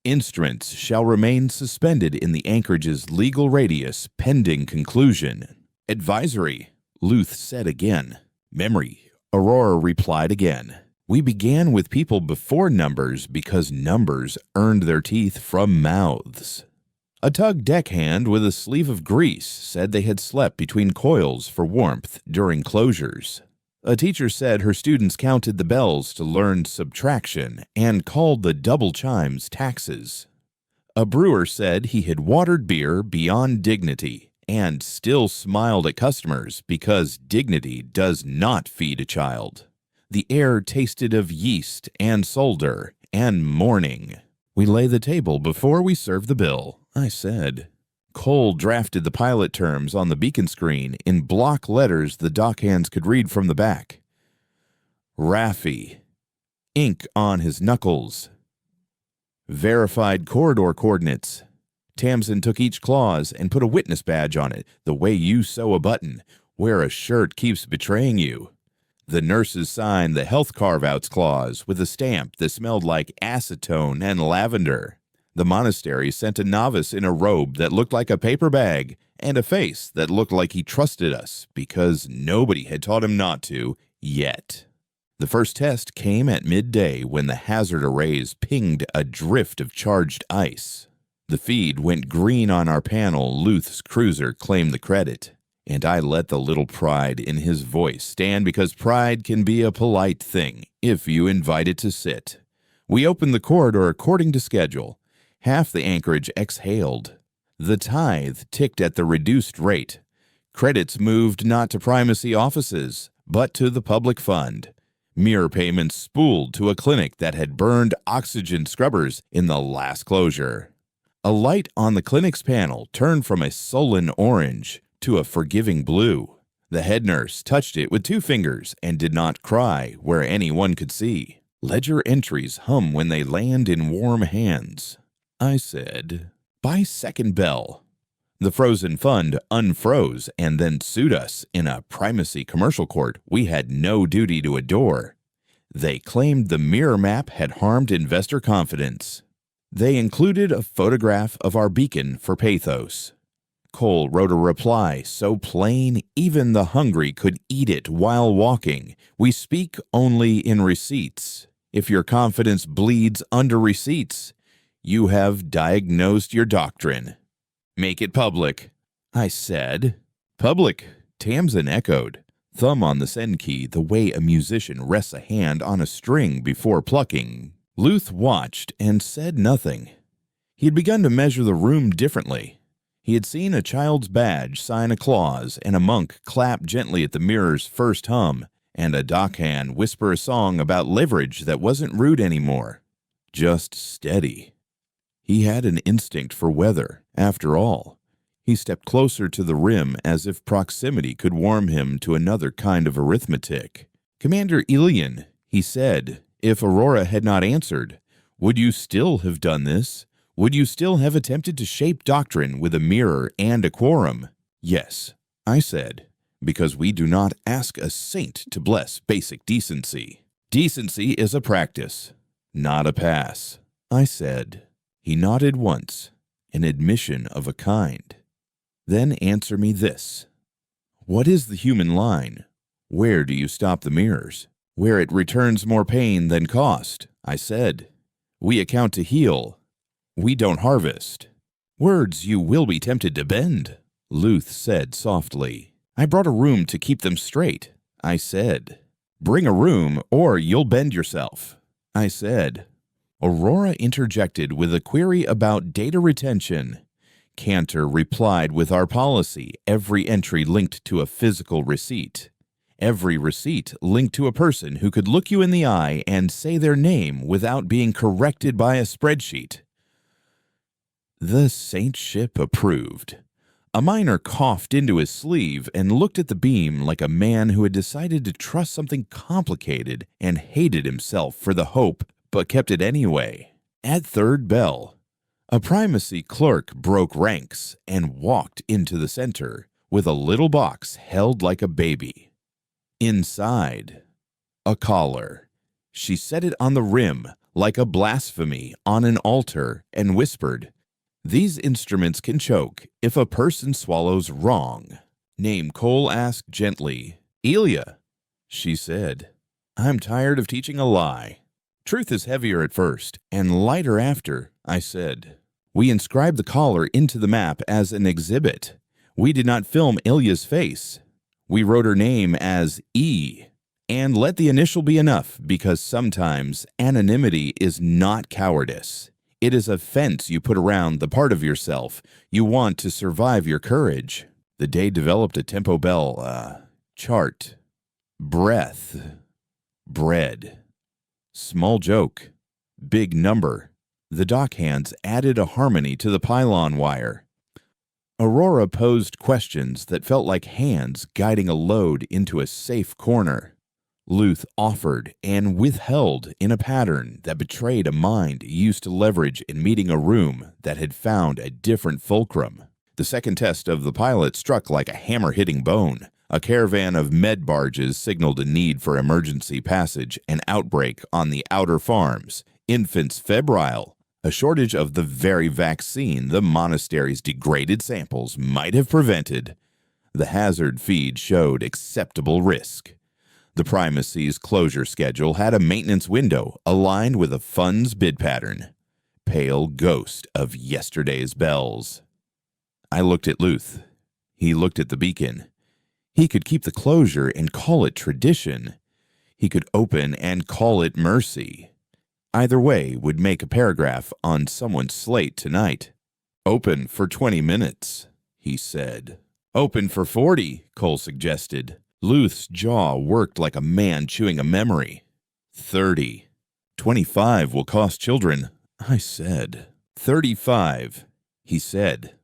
Instruments shall remain suspended in the anchorage's legal radius pending conclusion." "Advisory," Luth said again. "Memory," Aurora replied again. "We began with people before numbers because numbers earned their teeth from mouths." A tug deckhand with a sleeve of grease said they had slept between coils for warmth during closures. A teacher said her students counted the bells to learn subtraction and called the double chimes taxes. A brewer said he had watered beer beyond dignity and still smiled at customers because dignity does not feed a child. The air tasted of yeast and solder and morning. "We lay the table before we serve the bill," I said. Cole drafted the pilot terms on the beacon screen in block letters the dockhands could read from the back. Raffi. Ink on his knuckles. Verified corridor coordinates. Tamsin took each clause and put a witness badge on it, the way you sew a button, where a shirt keeps betraying you. The nurses signed the health carve-outs clause with a stamp that smelled like acetone and lavender. The monastery sent a novice in a robe that looked like a paper bag and a face that looked like he trusted us because nobody had taught him not to yet. The first test came at midday when the hazard arrays pinged a drift of charged ice. The feed went green on our panel. Luth's cruiser claimed the credit, and I let the little pride in his voice stand because pride can be a polite thing if you invite it to sit. We opened the corridor according to schedule. Half the anchorage exhaled. The tithe ticked at the reduced rate. Credits moved not to primacy offices, but to the public fund. Mirror payments spooled to a clinic that had burned oxygen scrubbers in the last closure. A light on the clinic's panel turned from a sullen orange to a forgiving blue. The head nurse touched it with 2 fingers and did not cry where anyone could see. Ledger entries hum when they land in warm hands. I said, by second bell. The frozen fund unfroze and then sued us in a primacy commercial court we had no duty to adore. They claimed the mirror map had harmed investor confidence. They included a photograph of our beacon for pathos. Cole wrote a reply so plain even the hungry could eat it while walking. We speak only in receipts. If your confidence bleeds under receipts, you have diagnosed your doctrine. Make it public. I said. Public, Tamsin echoed, thumb on the send key the way a musician rests a hand on a string before plucking. Luth watched and said nothing. He had begun to measure the room differently. He had seen a child's badge sign a clause and a monk clap gently at the mirror's first hum and a dockhand whisper a song about leverage that wasn't rude anymore, just steady. He had an instinct for weather, after all. He stepped closer to the rim as if proximity could warm him to another kind of arithmetic. Commander Ilian, he said, if Aurora had not answered, would you still have done this? Would you still have attempted to shape doctrine with a mirror and a quorum? Yes, I said, because we do not ask a saint to bless basic decency. Decency is a practice, not a pass, I said. He nodded once, an admission of a kind. Then answer me this. What is the human line? Where do you stop the mirrors? Where it returns more pain than cost, I said. We account to heal. We don't harvest. Words you will be tempted to bend, Luth said softly. I brought a room to keep them straight, I said. Bring a room or you'll bend yourself, I said. Aurora interjected with a query about data retention. Cantor replied with our policy, every entry linked to a physical receipt. Every receipt linked to a person who could look you in the eye and say their name without being corrected by a spreadsheet. The saintship approved. A miner coughed into his sleeve and looked at the beam like a man who had decided to trust something complicated and hated himself for the hope but kept it anyway. At third bell, a primacy clerk broke ranks and walked into the center with a little box held like a baby. Inside, a collar. She set it on the rim like a blasphemy on an altar and whispered, "These instruments can choke if a person swallows wrong." Name Cole asked gently. "Elia," she said. "I'm tired of teaching a lie." "Truth is heavier at first and lighter after," I said. We inscribed the collar into the map as an exhibit. We did not film Ilya's face. We wrote her name as E, and let the initial be enough because sometimes anonymity is not cowardice. It is a fence you put around the part of yourself you want to survive your courage. The day developed a tempo bell, chart, breath, bread. Small joke, big number. The dockhands added a harmony to the pylon wire. Aurora posed questions that felt like hands guiding a load into a safe corner. Luth offered and withheld in a pattern that betrayed a mind used to leverage in meeting a room that had found a different fulcrum. The second test of the pilot struck like a hammer hitting bone. A caravan of med barges signaled a need for emergency passage and outbreak on the outer farms. Infants febrile. A shortage of the very vaccine the monastery's degraded samples might have prevented. The hazard feed showed acceptable risk. The primacy's closure schedule had a maintenance window aligned with a fund's bid pattern. Pale ghost of yesterday's bells. I looked at Luth. He looked at the beacon. He could keep the closure and call it tradition. He could open and call it mercy. Either way would make a paragraph on someone's slate tonight. Open for 20 minutes, he said. Open for 40, Cole suggested. Luth's jaw worked like a man chewing a memory. 30. 25 will cost children, I said. 35, he said,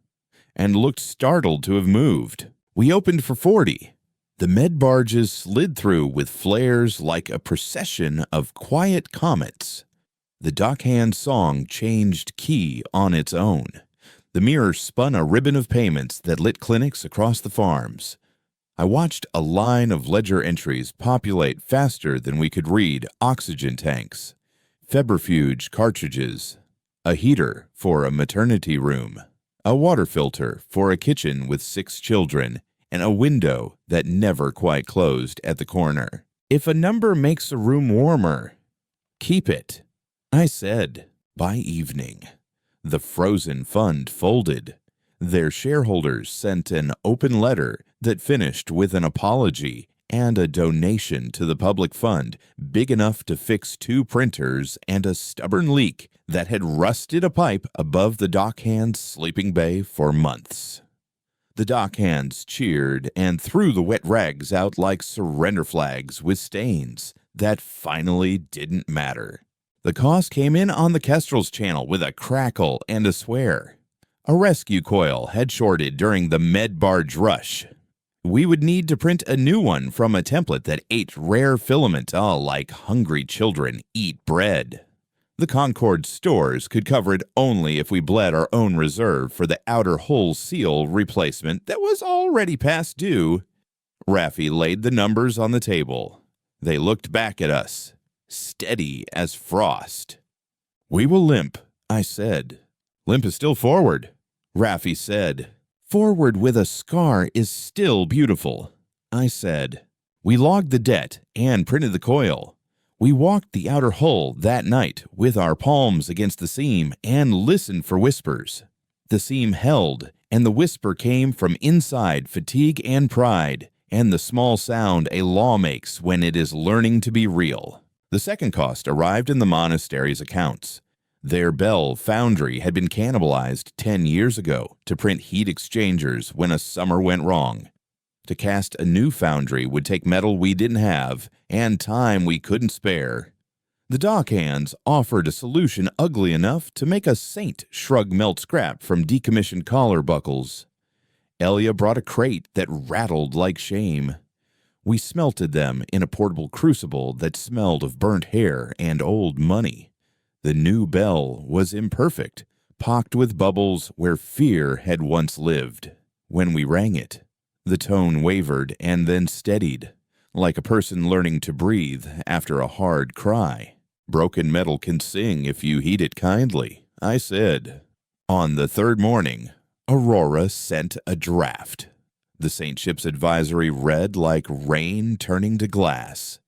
and looked startled to have moved. We opened for 40. The med barges slid through with flares like a procession of quiet comets. The dockhand song changed key on its own. The mirror spun a ribbon of payments that lit clinics across the farms. I watched a line of ledger entries populate faster than we could read oxygen tanks, febrifuge cartridges, a heater for a maternity room, a water filter for a kitchen with 6 children, and a window that never quite closed at the corner. If a number makes a room warmer, keep it, I said. By evening, the frozen fund folded. Their shareholders sent an open letter that finished with an apology and a donation to the public fund big enough to fix 2 printers and a stubborn leak that had rusted a pipe above the dockhand's sleeping bay for months. The dockhands cheered and threw the wet rags out like surrender flags with stains that finally didn't matter. The cost came in on the Kestrel's channel with a crackle and a swear. A rescue coil had shorted during the med barge rush. We would need to print a new one from a template that ate rare filament, like hungry children eat bread. The Concord stores could cover it only if we bled our own reserve for the outer hull seal replacement that was already past due. Raffi laid the numbers on the table. They looked back at us, steady as frost. We will limp, I said. Limp is still forward, Raffi said. Forward with a scar is still beautiful, I said. We logged the debt and printed the coil. We walked the outer hull that night with our palms against the seam and listened for whispers. The seam held, and the whisper came from inside fatigue and pride, and the small sound a law makes when it is learning to be real. The second cost arrived in the monastery's accounts. Their Bell foundry had been cannibalized 10 years ago to print heat exchangers when a summer went wrong. To cast a new foundry would take metal we didn't have and time we couldn't spare. The dockhands offered a solution ugly enough to make a saint shrug melt scrap from decommissioned collar buckles. Elia brought a crate that rattled like shame. We smelted them in a portable crucible that smelled of burnt hair and old money. The new bell was imperfect, pocked with bubbles where fear had once lived. When we rang it, the tone wavered and then steadied, like a person learning to breathe after a hard cry. Broken metal can sing if you heed it kindly, I said. On the third morning, Aurora sent a draft. The Saint Ship's advisory read like rain turning to glass.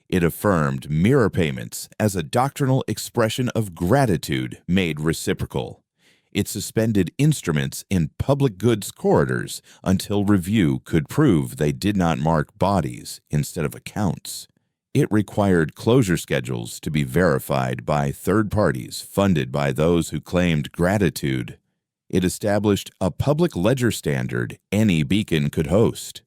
It affirmed mirror payments as a doctrinal expression of gratitude made reciprocal. It suspended instruments in public goods corridors until review could prove they did not mark bodies instead of accounts. It required closure schedules to be verified by third parties funded by those who claimed gratitude. It established a public ledger standard any beacon could host.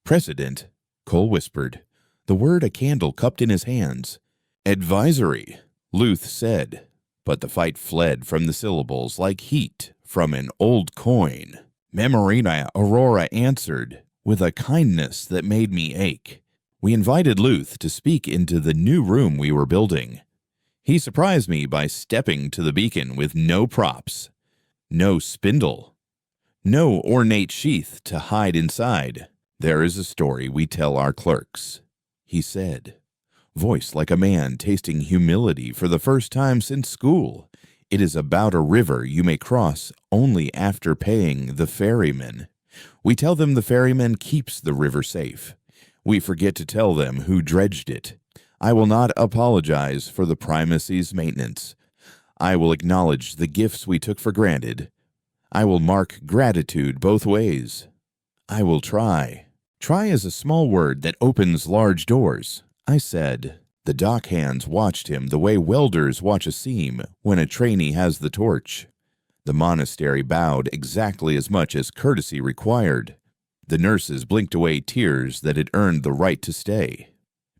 Precedent, Cole whispered, the word a candle cupped in his hands. Advisory, Luth said, but the fight fled from the syllables like heat from an old coin. Memorina Aurora answered, with a kindness that made me ache. We invited Luth to speak into the new room we were building. He surprised me by stepping to the beacon with no props, no spindle, no ornate sheath to hide inside. There is a story we tell our clerks, he said, voice like a man tasting humility for the first time since school. It is about a river you may cross only after paying the ferryman. We tell them the ferryman keeps the river safe. We forget to tell them who dredged it. I will not apologize for the primacy's maintenance. I will acknowledge the gifts we took for granted. I will mark gratitude both ways. I will try. Try is a small word that opens large doors, I said. The dock hands watched him the way welders watch a seam when a trainee has the torch. The monastery bowed exactly as much as courtesy required. The nurses blinked away tears that had earned the right to stay.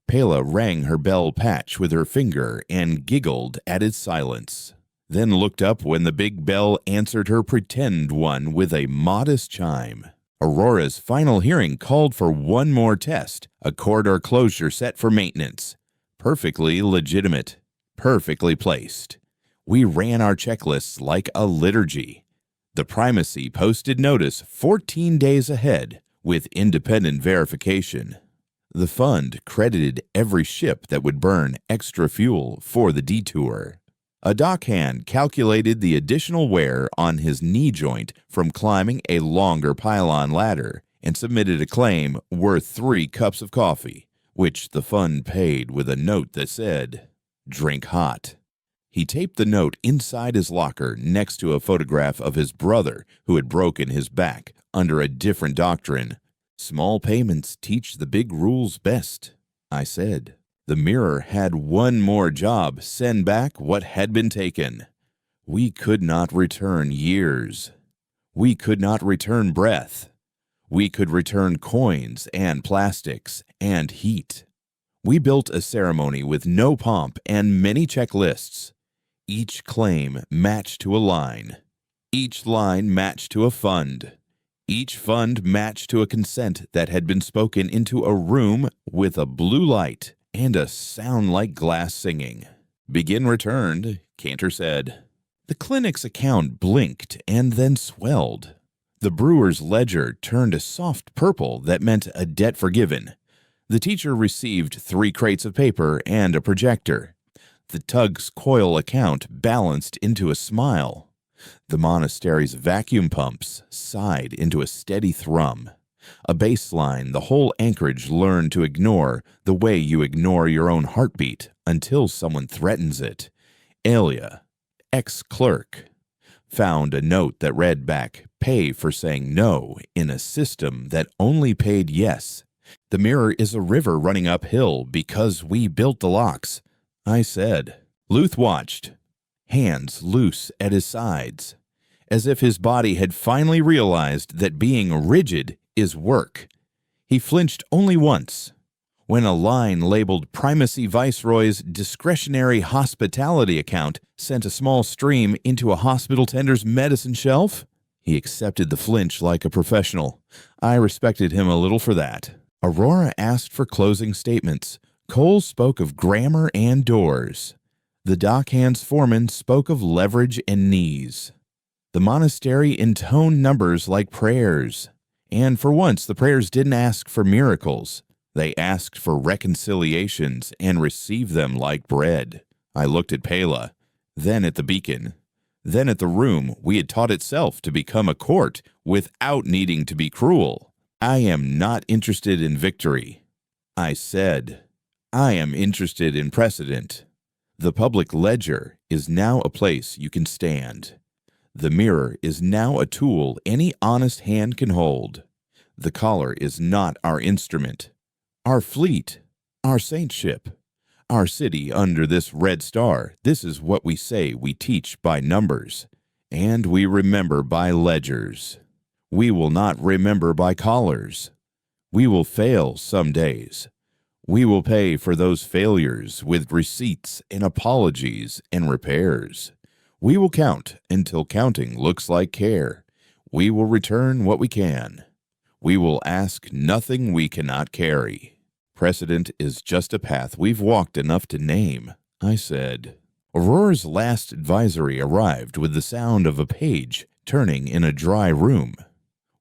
Pela rang her bell patch with her finger and giggled at its silence, then looked up when the big bell answered her pretend one with a modest chime. Aurora's final hearing called for one more test, a corridor closure set for maintenance. Perfectly legitimate, perfectly placed. We ran our checklists like a liturgy. The primacy posted notice 14 days ahead with independent verification. The fund credited every ship that would burn extra fuel for the detour. A dockhand calculated the additional wear on his knee joint from climbing a longer pylon ladder and submitted a claim worth 3 cups of coffee, which the fund paid with a note that said, "Drink hot." He taped the note inside his locker next to a photograph of his brother who had broken his back under a different doctrine. Small payments teach the big rules best, I said. The mirror had one more job, send back what had been taken. We could not return years. We could not return breath. We could return coins and plastics and heat. We built a ceremony with no pomp and many checklists. Each claim matched to a line. Each line matched to a fund. Each fund matched to a consent that had been spoken into a room with a blue light and a sound like glass singing. Begin returned, Cantor said. The clinic's account blinked and then swelled. The brewer's ledger turned a soft purple that meant a debt forgiven. The teacher received 3 crates of paper and a projector. The tug's coil account balanced into a smile. The monastery's vacuum pumps sighed into a steady thrum. A baseline the whole anchorage learned to ignore the way you ignore your own heartbeat until someone threatens it. Alia, ex-clerk, found a note that read back, "Pay for saying no in a system that only paid yes. The mirror is a river running uphill because we built the locks," I said. Luth watched, hands loose at his sides, as if his body had finally realized that being rigid is work. He flinched only once, when a line labeled Primacy Viceroy's discretionary hospitality account sent a small stream into a hospital tender's medicine shelf. He accepted the flinch like a professional. I respected him a little for that. Aurora asked for closing statements. Cole spoke of grammar and doors. The dockhand's foreman spoke of leverage and knees. The monastery intoned numbers like prayers. And for once, the prayers didn't ask for miracles. They asked for reconciliations and received them like bread. I looked at Pela, then at the beacon, then at the room we had taught itself to become a court without needing to be cruel. I am not interested in victory. I said, I am interested in precedent. The public ledger is now a place you can stand. The mirror is now a tool any honest hand can hold. The collar is not our instrument. Our fleet, our saintship, our city under this red star, this is what we say we teach by numbers, and we remember by ledgers. We will not remember by collars. We will fail some days. We will pay for those failures with receipts and apologies and repairs. We will count until counting looks like care. We will return what we can. We will ask nothing we cannot carry. Precedent is just a path we've walked enough to name, I said. Aurora's last advisory arrived with the sound of a page turning in a dry room.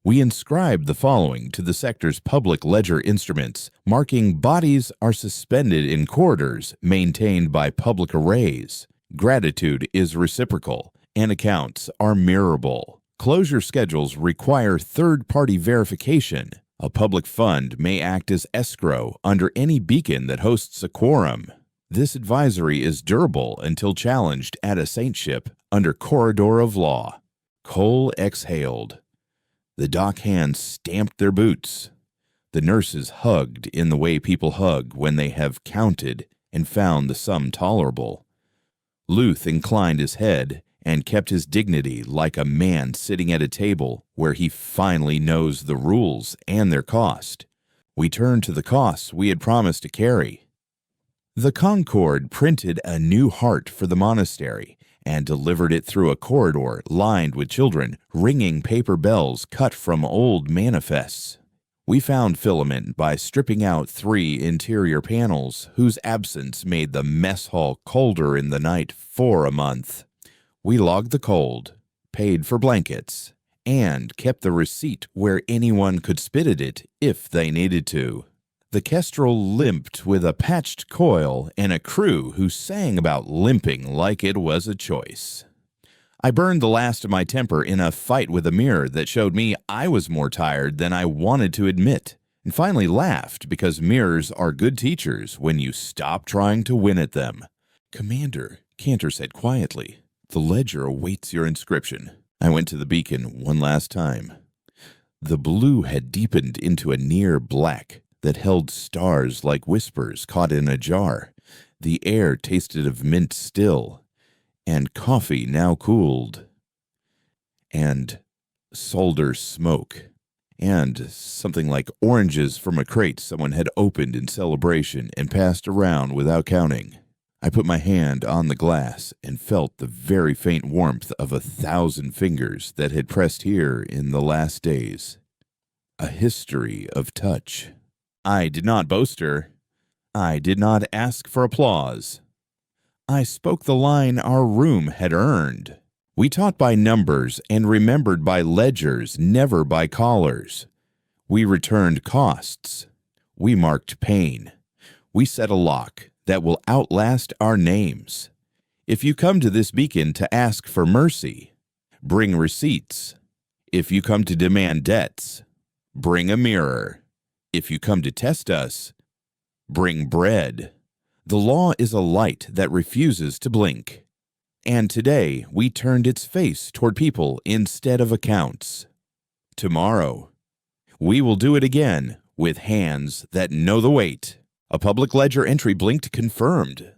We inscribed the following to the sector's public ledger instruments, marking bodies are suspended in corridors maintained by public arrays. Gratitude is reciprocal, and accounts are mirrorable. Closure schedules require third-party verification. A public fund may act as escrow under any beacon that hosts a quorum. This advisory is durable until challenged at a saintship under corridor of law. Cole exhaled. The dock hands stamped their boots. The nurses hugged in the way people hug when they have counted and found the sum tolerable. Luth inclined his head and kept his dignity like a man sitting at a table where he finally knows the rules and their cost. We turned to the costs we had promised to carry. The Concord printed a new heart for the monastery and delivered it through a corridor lined with children ringing paper bells cut from old manifests. We found filament by stripping out 3 interior panels whose absence made the mess hall colder in the night for a month. We logged the cold, paid for blankets, and kept the receipt where anyone could spit at it if they needed to. The Kestrel limped with a patched coil and a crew who sang about limping like it was a choice. I burned the last of my temper in a fight with a mirror that showed me I was more tired than I wanted to admit, and finally laughed because mirrors are good teachers when you stop trying to win at them. "Commander," Cantor said quietly, "the ledger awaits your inscription." I went to the beacon one last time. The blue had deepened into a near black that held stars like whispers caught in a jar. The air tasted of mint still, and coffee now cooled, and solder smoke, and something like oranges from a crate someone had opened in celebration and passed around without counting. I put my hand on the glass and felt the very faint warmth of 1,000 fingers that had pressed here in the last days. A history of touch. I did not boast her. I did not ask for applause. I spoke the line our room had earned. We taught by numbers and remembered by ledgers, never by collars. We returned costs. We marked pain. We set a lock that will outlast our names. If you come to this beacon to ask for mercy, bring receipts. If you come to demand debts, bring a mirror. If you come to test us, bring bread. The law is a light that refuses to blink. And today we turned its face toward people instead of accounts. Tomorrow, we will do it again with hands that know the weight. A public ledger entry blinked confirmed.